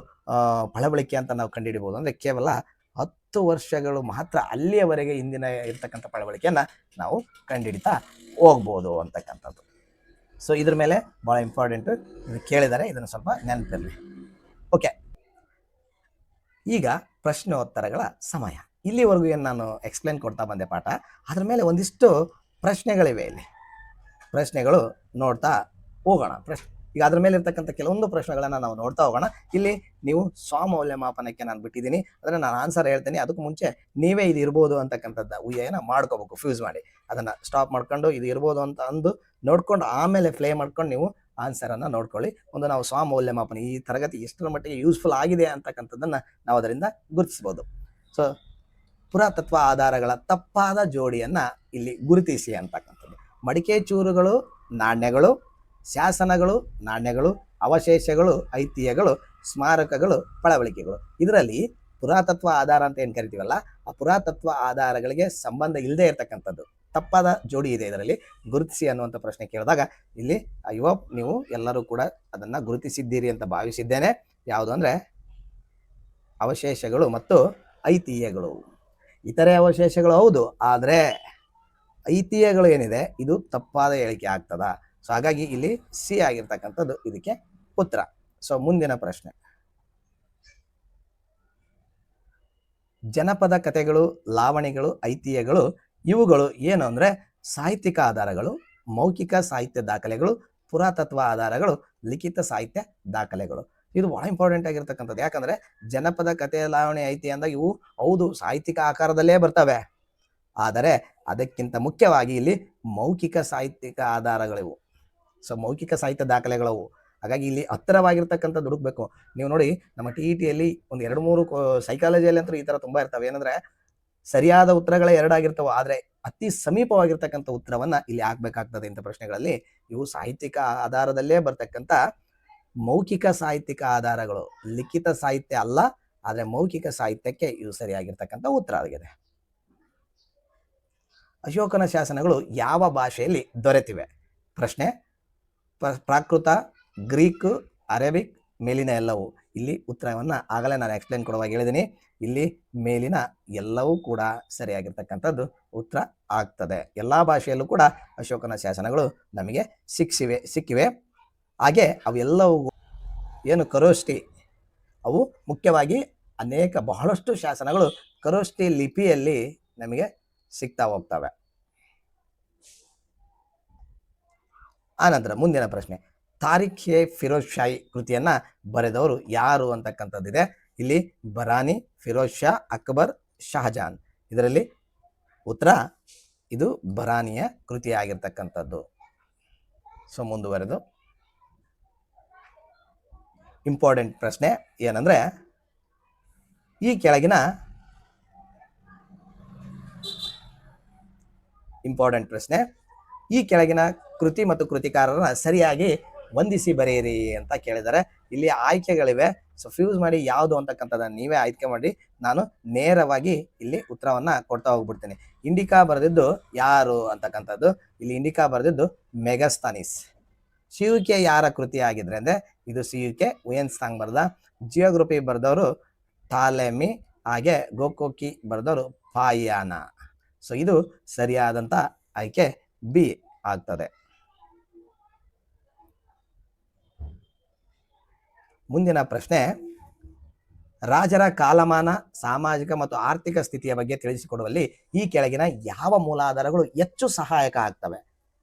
ಪಳವಳಿಕೆ ಅಂತ ನಾವು ಕಂಡುಹಿಡಿಬಹುದು ಅಂದ್ರೆ ಕೇವಲ 10 ವರ್ಷಗಳು ಮಾತ್ರ. ಅಲ್ಲಿಯವರೆಗೆ ಹಿಂದಿನ ಇರ್ತಕ್ಕಂಥ ಪಳವಳಿಕೆಯನ್ನ ನಾವು ಕಂಡುಹಿಡಿತಾ ಹೋಗ್ಬೋದು ಅಂತಕ್ಕಂಥದ್ದು. ಸೊ ಇದ್ರ ಮೇಲೆ ಬಹಳ ಇಂಪಾರ್ಟೆಂಟ್, ಇದು ಕೇಳಿದರೆ ಇದನ್ನು ಸ್ವಲ್ಪ ನೆನಪಿರಲಿ. ಓಕೆ, ಈಗ ಪ್ರಶ್ನೋತ್ತರಗಳ ಸಮಯ. ಇಲ್ಲಿವರೆಗೂ ಏನು ನಾನು ಎಕ್ಸ್ಪ್ಲೇನ್ ಕೊಡ್ತಾ ಬಂದೆ ಪಾಠ, ಅದ್ರ ಮೇಲೆ ಒಂದಿಷ್ಟು ಪ್ರಶ್ನೆಗಳಿವೆ. ಇಲ್ಲಿ ಪ್ರಶ್ನೆಗಳು ನೋಡ್ತಾ ಹೋಗೋಣ. ಈಗ ಅದ್ರ ಮೇಲೆ ಇರ್ತಕ್ಕಂಥ ಕೆಲವೊಂದು ಪ್ರಶ್ನೆಗಳನ್ನ ನಾವು ನೋಡ್ತಾ ಹೋಗೋಣ. ಇಲ್ಲಿ ನೀವು ಸ್ವಮೌಲ್ಯಮಾಪನಕ್ಕೆ ನಾನು ಬಿಟ್ಟಿದ್ದೀನಿ, ಅಂದ್ರೆ ನಾನು ಆನ್ಸರ್ ಹೇಳ್ತೀನಿ, ಅದಕ್ಕೂ ಮುಂಚೆ ನೀವೇ ಇದು ಇರ್ಬೋದು ಅಂತಕ್ಕಂಥದ್ದು ಊಹೆಯನ್ನ ಮಾಡ್ಕೋಬೇಕು. ಫ್ಯೂಸ್ ಮಾಡಿ ಅದನ್ನ ಸ್ಟಾಪ್ ಮಾಡ್ಕೊಂಡು ಇದು ಇರ್ಬೋದು ಅಂತ ಅಂದು ನೋಡ್ಕೊಂಡು ಆಮೇಲೆ ಪ್ಲೇ ಮಾಡ್ಕೊಂಡು ನೀವು ಆನ್ಸರ್ ಅನ್ನ ನೋಡ್ಕೊಳ್ಳಿ. ಒಂದು ನಾವು ಸ್ವಮೌಲ್ಯಮಾಪನ ಈ ತರಗತಿ ಎಷ್ಟರ ಮಟ್ಟಿಗೆ ಯೂಸ್ಫುಲ್ ಆಗಿದೆ ಅಂತಕ್ಕಂಥದ್ದನ್ನ ನಾವು ಅದರಿಂದ ಗುರುತಿಸಬಹುದು. ಸೊ ಪುರಾತತ್ವ ಆಧಾರಗಳ ತಪ್ಪಾದ ಜೋಡಿಯನ್ನ ಇಲ್ಲಿ ಗುರುತಿಸಿ ಅಂತಕ್ಕಂಥದ್ದು. ಮಡಿಕೆ ಚೂರುಗಳು ನಾಣ್ಯಗಳು, ಶಾಸನಗಳು ನಾಣ್ಯಗಳು, ಅವಶೇಷಗಳು ಐತಿಹ್ಯಗಳು, ಸ್ಮಾರಕಗಳು ಪಳವಳಿಕೆಗಳು. ಇದರಲ್ಲಿ ಪುರಾತತ್ವ ಆಧಾರ ಅಂತ ಏನ್ ಕರಿತೀವಲ್ಲ, ಆ ಪುರಾತತ್ವ ಆಧಾರಗಳಿಗೆ ಸಂಬಂಧ ಇಲ್ಲದೆ ಇರತಕ್ಕಂಥದ್ದು ತಪ್ಪಾದ ಜೋಡಿ ಇದೆ, ಇದರಲ್ಲಿ ಗುರುತಿಸಿ ಅನ್ನುವಂಥ ಪ್ರಶ್ನೆ ಕೇಳಿದಾಗ ಇಲ್ಲಿ ನೀವು ಎಲ್ಲರೂ ಕೂಡ ಅದನ್ನ ಗುರುತಿಸಿದ್ದೀರಿ ಅಂತ ಭಾವಿಸಿದ್ದೇನೆ. ಯಾವುದು ಅಂದ್ರೆ ಅವಶೇಷಗಳು ಮತ್ತು ಐತಿಹ್ಯಗಳು. ಇತರೆ ಅವಶೇಷಗಳು ಹೌದು, ಆದ್ರೆ ಐತಿಹ್ಯಗಳು ಏನಿದೆ ಇದು ತಪ್ಪಾದ ಹೇಳಿಕೆ ಆಗ್ತದ. ಸೊ ಹಾಗಾಗಿ ಇಲ್ಲಿ ಸಿ ಆಗಿರ್ತಕ್ಕಂಥದ್ದು ಇದಕ್ಕೆ ಉತ್ತರ. ಸೊ ಮುಂದಿನ ಪ್ರಶ್ನೆ, ಜನಪದ ಕಥೆಗಳು, ಲಾವಣಿಗಳು, ಐತಿಹ್ಯಗಳು ಇವುಗಳು ಏನು ಅಂದ್ರೆ ಸಾಹಿತ್ಯಿಕ ಆಧಾರಗಳು, ಮೌಖಿಕ ಸಾಹಿತ್ಯ ದಾಖಲೆಗಳು, ಪುರಾತತ್ವ ಆಧಾರಗಳು, ಲಿಖಿತ ಸಾಹಿತ್ಯ ದಾಖಲೆಗಳು. ಇದು ಬಹಳ ಇಂಪಾರ್ಟೆಂಟ್ ಆಗಿರ್ತಕ್ಕಂಥದ್ದು. ಯಾಕಂದ್ರೆ ಜನಪದ ಕಥೆ, ಲಾವಣಿ, ಐತಿಹ್ಯ ಅಂದಾಗ ಇವು ಹೌದು ಸಾಹಿತ್ಯಿಕ ಆಕಾರದಲ್ಲೇ ಬರ್ತವೆ, ಆದರೆ ಅದಕ್ಕಿಂತ ಮುಖ್ಯವಾಗಿ ಇಲ್ಲಿ ಮೌಖಿಕ ಸಾಹಿತ್ಯಿಕ ಆಧಾರಗಳಿವು. ಸೊ ಮೌಖಿಕ ಸಾಹಿತ್ಯ ದಾಖಲೆಗಳವು. ಹಾಗಾಗಿ ಇಲ್ಲಿ ಹತ್ತಿರವಾಗಿರ್ತಕ್ಕಂಥದ್ದು ಹುಡುಕ್ಬೇಕು. ನೀವು ನೋಡಿ ನಮ್ಮ TETಯಲ್ಲಿ ಒಂದು 2-3 ಸೈಕಾಲಜಿಯಲ್ಲಿ ಅಂತೂ ಈ ತರ ತುಂಬಾ ಇರ್ತವೆ. ಏನಂದ್ರೆ ಸರಿಯಾದ ಉತ್ತರಗಳೇ 2 ಆಗಿರ್ತವೆ, ಆದ್ರೆ ಅತಿ ಸಮೀಪವಾಗಿರ್ತಕ್ಕಂಥ ಉತ್ತರವನ್ನ ಇಲ್ಲಿ ಹಾಕ್ಬೇಕಾಗ್ತದೆ. ಇಂಥ ಪ್ರಶ್ನೆಗಳಲ್ಲಿ ಇವು ಸಾಹಿತ್ಯಿಕ ಆಧಾರದಲ್ಲೇ ಬರ್ತಕ್ಕಂಥ ಮೌಖಿಕ ಸಾಹಿತ್ಯಿಕ ಆಧಾರಗಳು, ಲಿಖಿತ ಸಾಹಿತ್ಯ ಅಲ್ಲ, ಆದ್ರೆ ಮೌಖಿಕ ಸಾಹಿತ್ಯಕ್ಕೆ ಇವು ಸರಿಯಾಗಿರ್ತಕ್ಕಂಥ ಉತ್ತರ ಆಗಿದೆ. ಅಶೋಕನ ಶಾಸನಗಳು ಯಾವ ಭಾಷೆಯಲ್ಲಿ ದೊರೆತಿವೆ? ಪ್ರಶ್ನೆ ಪ್ರಾಕೃತ, ಗ್ರೀಕ್, ಅರೇಬಿಕ್, ಮೇಲಿನ ಎಲ್ಲವೂ. ಇಲ್ಲಿ ಉತ್ತರವನ್ನ ಆಗಲೇ ನಾನು ಎಕ್ಸ್ಪ್ಲೇನ್ ಕೊಡುವಾಗ ಹೇಳಿದ್ದೀನಿ. ಇಲ್ಲಿ ಮೇಲಿನ ಎಲ್ಲವೂ ಕೂಡ ಸರಿಯಾಗಿರ್ತಕ್ಕಂಥದ್ದು ಉತ್ತರ ಆಗ್ತದೆ. ಎಲ್ಲಾ ಭಾಷೆಯಲ್ಲೂ ಕೂಡ ಅಶೋಕನ ಶಾಸನಗಳು ನಮಗೆ ಸಿಕ್ಕಿವೆ. ಹಾಗೆ ಅವೆಲ್ಲವೂ ಏನು ಖರೋಷ್ಠಿ, ಅವು ಮುಖ್ಯವಾಗಿ ಬಹಳಷ್ಟು ಶಾಸನಗಳು ಖರೋಷ್ಠಿ ಲಿಪಿಯಲ್ಲಿ ನಮಗೆ ಸಿಗ್ತಾ ಹೋಗ್ತವೆ. ಆನಂತರ ಮುಂದಿನ ಪ್ರಶ್ನೆ, ತಾರಿಖ್-ಎ ಫಿರೋಜ್ ಶಾಹಿ ಕೃತಿಯನ್ನ ಬರೆದವರು ಯಾರು ಅಂತಕ್ಕಂಥದ್ದಿದೆ. ಇಲ್ಲಿ ಬರಾನಿ, ಫಿರೋಜ್ ಶಾ, ಅಕ್ಬರ್, ಶಹಜಾನ್. ಇದರಲ್ಲಿ ಉತ್ತರ ಇದು ಬರಾನಿಯ ಕೃತಿಯಾಗಿರ್ತಕ್ಕಂಥದ್ದು. ಸೊ ಮುಂದುವರೆದು ಇಂಪಾರ್ಟೆಂಟ್ ಪ್ರಶ್ನೆ ಏನಂದ್ರೆ, ಈ ಕೆಳಗಿನ ಕೃತಿ ಮತ್ತು ಕೃತಿಕಾರರನ್ನ ಸರಿಯಾಗಿ ಹೊಂದಿಸಿ ಬರೆಯಿರಿ ಅಂತ ಕೇಳಿದ್ದಾರೆ. ಇಲ್ಲಿ ಆಯ್ಕೆಗಳಿವೆ. ಸೊ ಫ್ಯೂಸ್ ಮಾಡಿ ಯಾವುದು ಅಂತಕ್ಕಂಥದ್ದನ್ನ ನೀವೇ ಆಯ್ಕೆ ಮಾಡಿ. ನಾನು ನೇರವಾಗಿ ಇಲ್ಲಿ ಉತ್ತರವನ್ನ ಕೊಡ್ತಾ ಹೋಗ್ಬಿಡ್ತೀನಿ. ಇಂಡಿಕಾ ಬರೆದಿದ್ದು ಯಾರು ಅಂತಕ್ಕಂಥದ್ದು, ಇಲ್ಲಿ ಇಂಡಿಕಾ ಬರೆದಿದ್ದು ಮೆಗಸ್ತನೀಸ್. ಸಿಯುಕೆ ಯಾರ ಕೃತಿ ಆಗಿದ್ರೆ ಅಂದ್ರೆ ಇದು ಸಿಯುಕೆ ಹುಯೆನ್ಸಾಂಗ್ ಬರೆದ. ಜಿಯೋಗ್ರಫಿ ಬರೆದವರು ಟಾಲೆಮಿ, ಹಾಗೆ ಗೋಕೋಕಿ ಬರೆದವರು ಪಾಯಾನ. ಸೊ ಇದು ಸರಿಯಾದಂತ ಆಯ್ಕೆ ಬಿ ಆಗ್ತದೆ. ಮುಂದಿನ ಪ್ರಶ್ನೆ, ರಾಜರ ಕಾಲಮಾನ, ಸಾಮಾಜಿಕ ಮತ್ತು ಆರ್ಥಿಕ ಸ್ಥಿತಿಯ ಬಗ್ಗೆ ತಿಳಿಸಿಕೊಡುವಲ್ಲಿ ಈ ಕೆಳಗಿನ ಯಾವ ಮೂಲಾಧಾರಗಳು ಹೆಚ್ಚು ಸಹಾಯಕ ಆಗ್ತವೆ?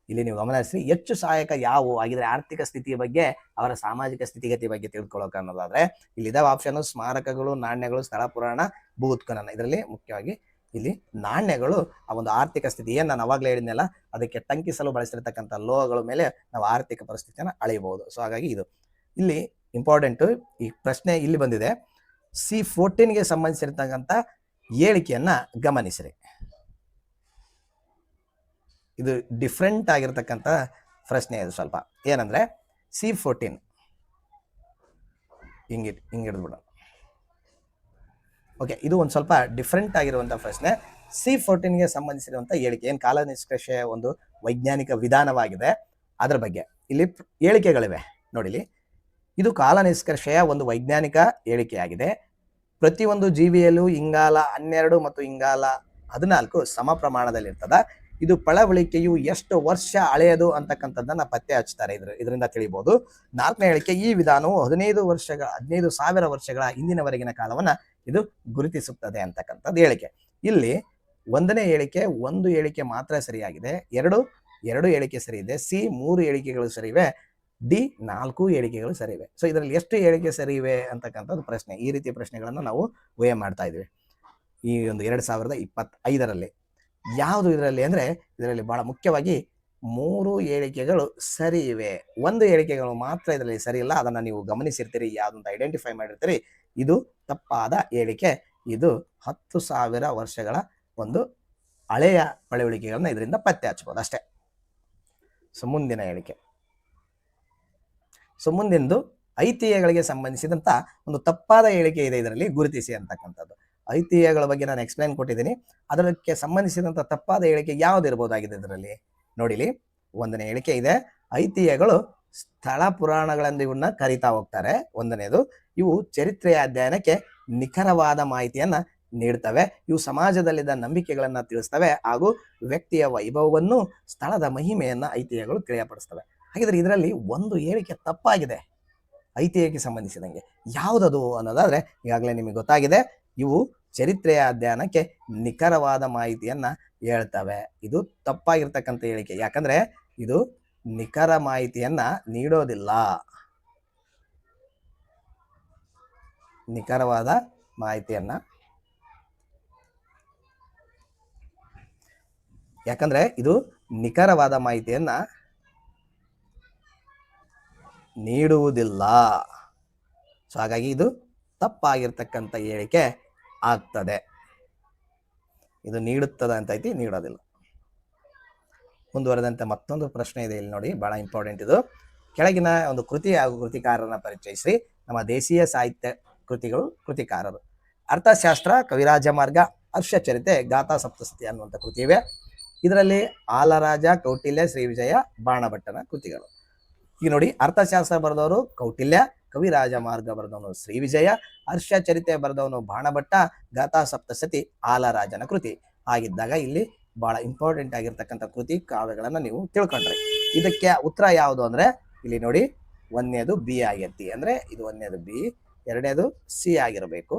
ಇಲ್ಲಿ ನೀವು ಗಮನಿಸಿ, ಹೆಚ್ಚು ಸಹಾಯಕ ಯಾವುವು ಆಗಿದ್ರೆ ಆರ್ಥಿಕ ಸ್ಥಿತಿಯ ಬಗ್ಗೆ, ಅವರ ಸಾಮಾಜಿಕ ಸ್ಥಿತಿಗತಿ ಬಗ್ಗೆ ತಿಳ್ಕೊಳ್ಳೋಕೆ ಅನ್ನೋದಾದ್ರೆ ಇಲ್ಲಿದ್ದಾವೆ ಆಪ್ಷನ್: ಸ್ಮಾರಕಗಳು, ನಾಣ್ಯಗಳು, ಸ್ಥಳ ಪುರಾಣ, ಭೂ ಉತ್ಖನನ. ಇದರಲ್ಲಿ ಮುಖ್ಯವಾಗಿ ಇಲ್ಲಿ ನಾಣ್ಯಗಳು ಆ ಒಂದು ಆರ್ಥಿಕ ಸ್ಥಿತಿ, ಏನ್ ನಾನು ಅವಾಗಲೇ ಹೇಳಿದ್ನಲ್ಲ, ಅದಕ್ಕೆ ಟಂಕಿಸಲು ಬಳಸಿರ್ತಕ್ಕಂಥ ಲೋಹಗಳ ಮೇಲೆ ನಾವು ಆರ್ಥಿಕ ಪರಿಸ್ಥಿತಿಯನ್ನು ಅಳೆಯಬಹುದು. ಸೊ ಹಾಗಾಗಿ ಇದು ಇಲ್ಲಿ ಇಂಪಾರ್ಟೆಂಟ್. ಈ ಪ್ರಶ್ನೆ ಇಲ್ಲಿ ಬಂದಿದೆ, C14ಗೆ ಸಂಬಂಧಿಸಿರ್ತಕ್ಕಂಥ ಹೇಳಿಕೆಯನ್ನ ಗಮನಿಸಿರಿ. ಇದು ಡಿಫ್ರೆಂಟ್ ಆಗಿರ್ತಕ್ಕಂಥ ಪ್ರಶ್ನೆ. ಇದು ಸ್ವಲ್ಪ ಏನಂದ್ರೆ C14 ಹಿಂಗಿಡ್ಬಿಡ. ಓಕೆ, ಇದು ಒಂದು ಸ್ವಲ್ಪ ಡಿಫ್ರೆಂಟ್ ಆಗಿರುವಂಥ ಪ್ರಶ್ನೆ. C14ಗೆ ಸಂಬಂಧಿಸಿರುವಂಥ ಹೇಳಿಕೆ, ಏನು ಕಾಲ ನಿಷ್ಕರ್ಷೆಯ ಒಂದು ವೈಜ್ಞಾನಿಕ ವಿಧಾನವಾಗಿದೆ, ಅದರ ಬಗ್ಗೆ ಇಲ್ಲಿ ಹೇಳಿಕೆಗಳಿವೆ ನೋಡಿಲಿ. ಇದು ಕಾಲ ನಿಷ್ಕರ್ಷೆಯ ಒಂದು ವೈಜ್ಞಾನಿಕ ಹೇಳಿಕೆಯಾಗಿದೆ. ಪ್ರತಿಯೊಂದು ಜೀವಿಯಲ್ಲೂ ಇಂಗಾಲ 12 ಮತ್ತು ಇಂಗಾಲ 14 ಸಮ ಪ್ರಮಾಣದಲ್ಲಿರ್ತದ. ಇದು ಪಳವಳಿಕೆಯು ಎಷ್ಟು ವರ್ಷ ಹಳೆಯದು ಅಂತಕ್ಕಂಥದ್ದನ್ನ ಪತ್ತೆ ಹಚ್ತಾರೆ, ಇದರಿಂದ ತಿಳಿಬಹುದು. 4ನೇ ಹೇಳಿಕೆ, ಈ ವಿಧಾನವು 15,000 ವರ್ಷಗಳ ಹಿಂದಿನವರೆಗಿನ ಕಾಲವನ್ನ ಇದು ಗುರುತಿಸುತ್ತದೆ ಅಂತಕ್ಕಂಥದ್ದು ಹೇಳಿಕೆ. ಇಲ್ಲಿ ಒಂದನೇ ಹೇಳಿಕೆ ಒಂದು ಹೇಳಿಕೆ ಮಾತ್ರ ಸರಿಯಾಗಿದೆ, ಎರಡು ಹೇಳಿಕೆ ಸರಿ ಇದೆ, ಸಿ 3 ಹೇಳಿಕೆಗಳು ಸರಿ ಇವೆ, ಡಿ 4 ಹೇಳಿಕೆಗಳು ಸರಿ ಇವೆ. ಸೊ ಇದರಲ್ಲಿ ಎಷ್ಟು ಹೇಳಿಕೆ ಸರಿ ಇವೆ ಅಂತಕ್ಕಂಥದ್ದು ಪ್ರಶ್ನೆ. ಈ ರೀತಿಯ ಪ್ರಶ್ನೆಗಳನ್ನು ನಾವು ಊಹೆ ಮಾಡ್ತಾ ಇದ್ವಿ ಈ ಒಂದು 2025ರಲ್ಲಿ. ಯಾವುದು ಇದರಲ್ಲಿ ಅಂದರೆ ಇದರಲ್ಲಿ ಬಹಳ ಮುಖ್ಯವಾಗಿ 3 ಹೇಳಿಕೆಗಳು ಸರಿ ಇವೆ, 1 ಹೇಳಿಕೆಗಳು ಮಾತ್ರ ಇದರಲ್ಲಿ ಸರಿ ಇಲ್ಲ. ಅದನ್ನು ನೀವು ಗಮನಿಸಿರ್ತೀರಿ, ಯಾವುದಂತ ಐಡೆಂಟಿಫೈ ಮಾಡಿರ್ತೀರಿ. ಇದು ತಪ್ಪಾದ ಹೇಳಿಕೆ. ಇದು 10,000 ವರ್ಷಗಳ ಒಂದು ಹಳೆಯ ಪಳೆಯುಳಿಕೆಗಳನ್ನ ಇದರಿಂದ ಪತ್ತೆ ಹಚ್ಚಬಹುದು ಅಷ್ಟೇ. ಸೊ ಮುಂದಿನ ಹೇಳಿಕೆ, ಸೊ ಮುಂದಿಂದು ಐತಿಹ್ಯಗಳಿಗೆ ಸಂಬಂಧಿಸಿದಂತ ಒಂದು ತಪ್ಪಾದ ಹೇಳಿಕೆ ಇದೆ, ಇದರಲ್ಲಿ ಗುರುತಿಸಿ ಅಂತಕ್ಕಂಥದ್ದು. ಐತಿಹ್ಯಗಳ ಬಗ್ಗೆ ನಾನು ಎಕ್ಸ್ಪ್ಲೈನ್ ಕೊಟ್ಟಿದ್ದೀನಿ, ಅದಕ್ಕೆ ಸಂಬಂಧಿಸಿದಂತ ತಪ್ಪಾದ ಹೇಳಿಕೆ ಯಾವುದಿರಬಹುದಾಗಿದೆ ಇದರಲ್ಲಿ ನೋಡಿಲಿ. ಒಂದನೇ ಹೇಳಿಕೆ ಇದೆ, ಐತಿಹ್ಯಗಳು ಸ್ಥಳ ಪುರಾಣಗಳೆಂದು ಇವನ್ನ ಕರೀತಾ ಹೋಗ್ತಾರೆ. ಒಂದನೇದು, ಇವು ಚರಿತ್ರೆಯ ಅಧ್ಯಯನಕ್ಕೆ ನಿಖರವಾದ ಮಾಹಿತಿಯನ್ನ ನೀಡ್ತವೆ. ಇವು ಸಮಾಜದಲ್ಲಿದ್ದ ನಂಬಿಕೆಗಳನ್ನ ತಿಳಿಸ್ತವೆ ಹಾಗೂ ವ್ಯಕ್ತಿಯ ವೈಭವವನ್ನು, ಸ್ಥಳದ ಮಹಿಮೆಯನ್ನ ಐತಿಹ್ಯಗಳು ತಿಳಿಯಪಡಿಸ್ತವೆ. ಹಾಗಿದ್ರೆ ಇದರಲ್ಲಿ ಒಂದು ಹೇಳಿಕೆ ತಪ್ಪಾಗಿದೆ ಐತಿಹ್ಯಕ್ಕೆ ಸಂಬಂಧಿಸಿದಂಗೆ. ಯಾವುದದು ಅನ್ನೋದಾದ್ರೆ ಈಗಾಗಲೇ ನಿಮಗೆ ಗೊತ್ತಾಗಿದೆ, ಇವು ಚರಿತ್ರೆಯ ಅಧ್ಯಯನಕ್ಕೆ ನಿಖರವಾದ ಮಾಹಿತಿಯನ್ನ ಹೇಳ್ತವೆ. ಇದು ತಪ್ಪಾಗಿರ್ತಕ್ಕಂಥ ಹೇಳಿಕೆ, ಯಾಕಂದ್ರೆ ಇದು ನಿಖರ ಮಾಹಿತಿಯನ್ನ ನೀಡೋದಿಲ್ಲ. ನಿಖರವಾದ ಮಾಹಿತಿಯನ್ನ, ಯಾಕಂದ್ರೆ ಇದು ನಿಖರವಾದ ಮಾಹಿತಿಯನ್ನ ನೀಡುವುದಿಲ್ಲ. ಸೊ ಹಾಗಾಗಿ ಇದು ತಪ್ಪಾಗಿರ್ತಕ್ಕಂಥ ಹೇಳಿಕೆ ಆಗ್ತದೆ. ಇದು ನೀಡುತ್ತದೆ ಅಂತ ಐತಿ, ನೀಡೋದಿಲ್ಲ. ಮುಂದುವರೆದಂತೆ ಮತ್ತೊಂದು ಪ್ರಶ್ನೆ ಇದೆ ಇಲ್ಲಿ ನೋಡಿ, ಬಹಳ ಇಂಪಾರ್ಟೆಂಟ್ ಇದು. ಕೆಳಗಿನ ಒಂದು ಕೃತಿ ಹಾಗೂ ಕೃತಿಕಾರರನ್ನ ಪರಿಚಯಿಸಿ. ನಮ್ಮ ದೇಶೀಯ ಸಾಹಿತ್ಯ ಕೃತಿಗಳು, ಕೃತಿಕಾರರು. ಅರ್ಥಶಾಸ್ತ್ರ ಕವಿರಾಜ ಮಾರ್ಗ, ಹರ್ಷಚರಿತೆ, ಗಾಥಾ ಸಪ್ತಸತಿ ಅನ್ನುವಂಥ ಕೃತಿ ಇವೆ. ಇದರಲ್ಲಿ ಆಲರಾಜ, ಕೌಟಿಲ್ಯ, ಶ್ರೀವಿಜಯ, ಬಾಣಭಟ್ಟನ ಕೃತಿಗಳು. ಈಗ ನೋಡಿ, ಅರ್ಥಶಾಸ್ತ್ರ ಬರೆದವರು ಕೌಟಿಲ್ಯ, ಕವಿರಾಜ ಮಾರ್ಗ ಬರೆದವನು ಶ್ರೀವಿಜಯ, ಹರ್ಷಚರಿತೆ ಬರೆದವನು ಬಾಣಭಟ್ಟ, ಗಾಥಾ ಸಪ್ತಸತಿ ಆಲರಾಜನ ಕೃತಿ. ಆಗಿದ್ದಾಗ ಇಲ್ಲಿ ಬಹಳ ಇಂಪಾರ್ಟೆಂಟ್ ಆಗಿರ್ತಕ್ಕಂಥ ಕೃತಿ ಕಾವ್ಯಗಳನ್ನ ನೀವು ತಿಳ್ಕೊಂಡ್ರಿ. ಇದಕ್ಕೆ ಉತ್ತರ ಯಾವುದು ಅಂದ್ರೆ ಇಲ್ಲಿ ನೋಡಿ, ಒಂದನೇದು ಬಿ ಆಗೈತಿ. ಅಂದ್ರೆ ಇದು ಒಂದನೇದು ಬಿ, ಎರಡನೇದು ಸಿ ಆಗಿರಬೇಕು,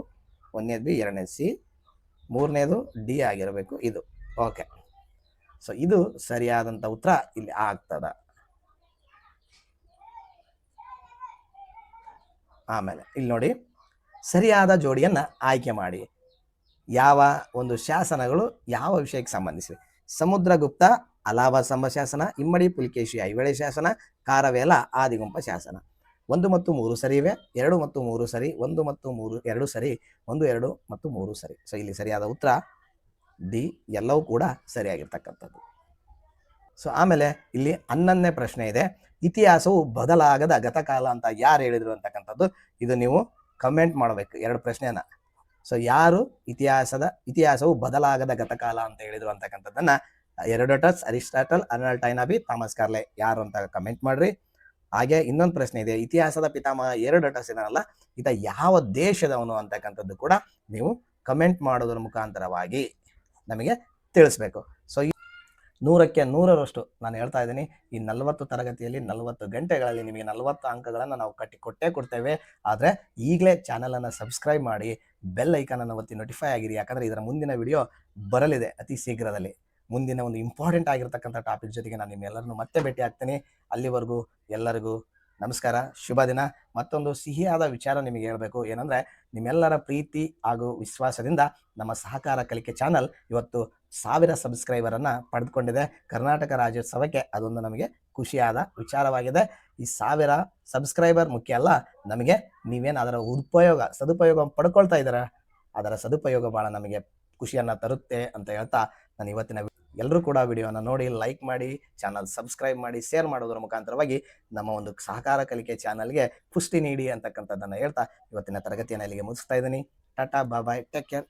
ಒಂದನೇದು ಬಿ, ಎರಡನೇದು ಸಿ, ಮೂರನೇದು ಡಿ ಆಗಿರಬೇಕು ಇದು. ಓಕೆ, ಸೊ ಇದು ಸರಿಯಾದಂತ ಉತ್ತರ ಇಲ್ಲಿ ಆಗ್ತದ. ಆಮೇಲೆ ಇಲ್ಲಿ ನೋಡಿ, ಸರಿಯಾದ ಜೋಡಿಯನ್ನ ಆಯ್ಕೆ ಮಾಡಿ. ಯಾವ ಒಂದು ಶಾಸನಗಳು ಯಾವ ವಿಷಯಕ್ಕೆ ಸಂಬಂಧಿಸಿವೆ? ಸಮುದ್ರಗುಪ್ತ ಅಲಾಹಾಬಾದ್ ಸ್ತಂಭ ಶಾಸನ, ಇಮ್ಮಡಿ ಪುಲಿಕೇಶಿ ಐಹೊಳೆ ಶಾಸನ, ಕಾರವೇಲ ಆದಿಗುಂಪ ಶಾಸನ. 1 ಮತ್ತು 3 ಸರಿ ಇವೆ, 2 ಮತ್ತು 3 ಸರಿ, 1 ಮತ್ತು 3 2 ಸರಿ, 1 2 ಮತ್ತು 3 ಸರಿ. ಸೊ ಇಲ್ಲಿ ಸರಿಯಾದ ಉತ್ತರ ಡಿ, ಎಲ್ಲವೂ ಕೂಡ ಸರಿಯಾಗಿರ್ತಕ್ಕಂಥದ್ದು. ಸೊ ಆಮೇಲೆ ಇಲ್ಲಿ 11ನೇ ಪ್ರಶ್ನೆ ಇದೆ, ಇತಿಹಾಸವು ಬದಲಾಗದ ಗತಕಾಲ ಅಂತ ಯಾರು ಹೇಳಿದ್ರು ಅಂತಕ್ಕಂಥದ್ದು. ಇದು ನೀವು ಕಮೆಂಟ್ ಮಾಡಬೇಕು, 2 ಪ್ರಶ್ನೆಯನ್ನ. ಸೊ ಯಾರು ಇತಿಹಾಸವು ಬದಲಾಗದ ಗತಕಾಲ ಅಂತ ಹೇಳಿದ್ರು ಅಂತಕ್ಕಂಥದ್ದನ್ನ Herodotus, Aristotle, Arnold Toynbee, Thomas Carlyle ಯಾರು ಅಂತ ಕಮೆಂಟ್ ಮಾಡ್ರಿ. ಹಾಗೆ ಇನ್ನೊಂದು ಪ್ರಶ್ನೆ ಇದೆ, ಇತಿಹಾಸದ ಪಿತಾಮಹ ಹೆರೋಡೋಟಸ್ ಇದನ್ನಲ್ಲ, ಈತ ಯಾವ ದೇಶದವನು ಅಂತಕ್ಕಂಥದ್ದು ಕೂಡ ನೀವು ಕಮೆಂಟ್ ಮಾಡೋದ್ರ ಮುಖಾಂತರವಾಗಿ ನಮಗೆ ತಿಳಿಸ್ಬೇಕು. ಸೊ 100ಕ್ಕೆ 100ರಷ್ಟು ನಾನು ಹೇಳ್ತಾ ಇದ್ದೀನಿ, ಈ 40 ತರಗತಿಯಲ್ಲಿ 40 ಗಂಟೆಗಳಲ್ಲಿ ನಿಮಗೆ 40 ಅಂಕಗಳನ್ನು ನಾವು ಕೊಟ್ಟೇ ಕೊಡ್ತೇವೆ. ಆದರೆ ಈಗಲೇ ಚಾನಲನ್ನು ಸಬ್ಸ್ಕ್ರೈಬ್ ಮಾಡಿ, ಬೆಲ್ ಐಕಾನನ್ನು ಒತ್ತಿ ನೋಟಿಫೈ ಆಗಿರಿ. ಯಾಕಂದರೆ ಇದರ ಮುಂದಿನ ವಿಡಿಯೋ ಬರಲಿದೆ ಅತಿ ಶೀಘ್ರದಲ್ಲಿ. ಮುಂದಿನ ಒಂದು ಇಂಪಾರ್ಟೆಂಟ್ ಆಗಿರ್ತಕ್ಕಂಥ ಟಾಪಿಕ್ ಜೊತೆಗೆ ನಾನು ನಿಮ್ಮೆಲ್ಲರನ್ನು ಮತ್ತೆ ಭೇಟಿ ಆಗ್ತೀನಿ. ಅಲ್ಲಿವರೆಗೂ ಎಲ್ಲರಿಗೂ ನಮಸ್ಕಾರ, ಶುಭ ದಿನ. ಮತ್ತೊಂದು ಸಿಹಿಯಾದ ವಿಚಾರ ನಿಮಗೆ ಹೇಳಬೇಕು, ಏನಂದರೆ ನಿಮ್ಮೆಲ್ಲರ ಪ್ರೀತಿ ಹಾಗೂ ವಿಶ್ವಾಸದಿಂದ ನಮ್ಮ ಸಹಕಾರ ಕಲಿಕೆ ಚಾನಲ್ ಇವತ್ತು 1000 ಸಬ್ಸ್ಕ್ರೈಬರನ್ನು ಪಡೆದುಕೊಂಡಿದೆ. ಕರ್ನಾಟಕ ರಾಜ್ಯೋತ್ಸವಕ್ಕೆ ಅದೊಂದು ನಮಗೆ ಖುಷಿಯಾದ ವಿಚಾರವಾಗಿದೆ. ಈ 1000 ಸಬ್ಸ್ಕ್ರೈಬರ್ ಮುಖ್ಯ ಅಲ್ಲ, ನಮಗೆ ನೀವೇನು ಅದರ ಸದುಪಯೋಗ ಪಡ್ಕೊಳ್ತಾ ಇದ್ದೀರಾ, ಅದರ ಸದುಪಯೋಗ ಭಾಳ ನಮಗೆ ಖುಷಿಯನ್ನು ತರುತ್ತೆ ಅಂತ ಹೇಳ್ತಾ ನಾನು ಇವತ್ತಿನ ಎಲ್ಲರೂ ಕೂಡ ವಿಡಿಯೋನ ನೋಡಿ ಲೈಕ್ ಮಾಡಿ, ಚಾನಲ್ ಸಬ್ಸ್ಕ್ರೈಬ್ ಮಾಡಿ, ಶೇರ್ ಮಾಡೋದ್ರ ಮುಖಾಂತರವಾಗಿ ನಮ್ಮ ಒಂದು ಸಹಕಾರ ಕಲಿಕೆ ಚಾನಲ್ಗೆ ಪುಷ್ಟಿ ನೀಡಿ ಅಂತಕ್ಕಂಥದ್ದನ್ನು ಹೇಳ್ತಾ ಇವತ್ತಿನ ತರಗತಿಯನ್ನು ಇಲ್ಲಿಗೆ ಮುಗಿಸ್ತಾ ಇದ್ದೀನಿ. ಟಾಟಾ, ಬಾಯ್, ಟೇಕ್ ಕೇರ್.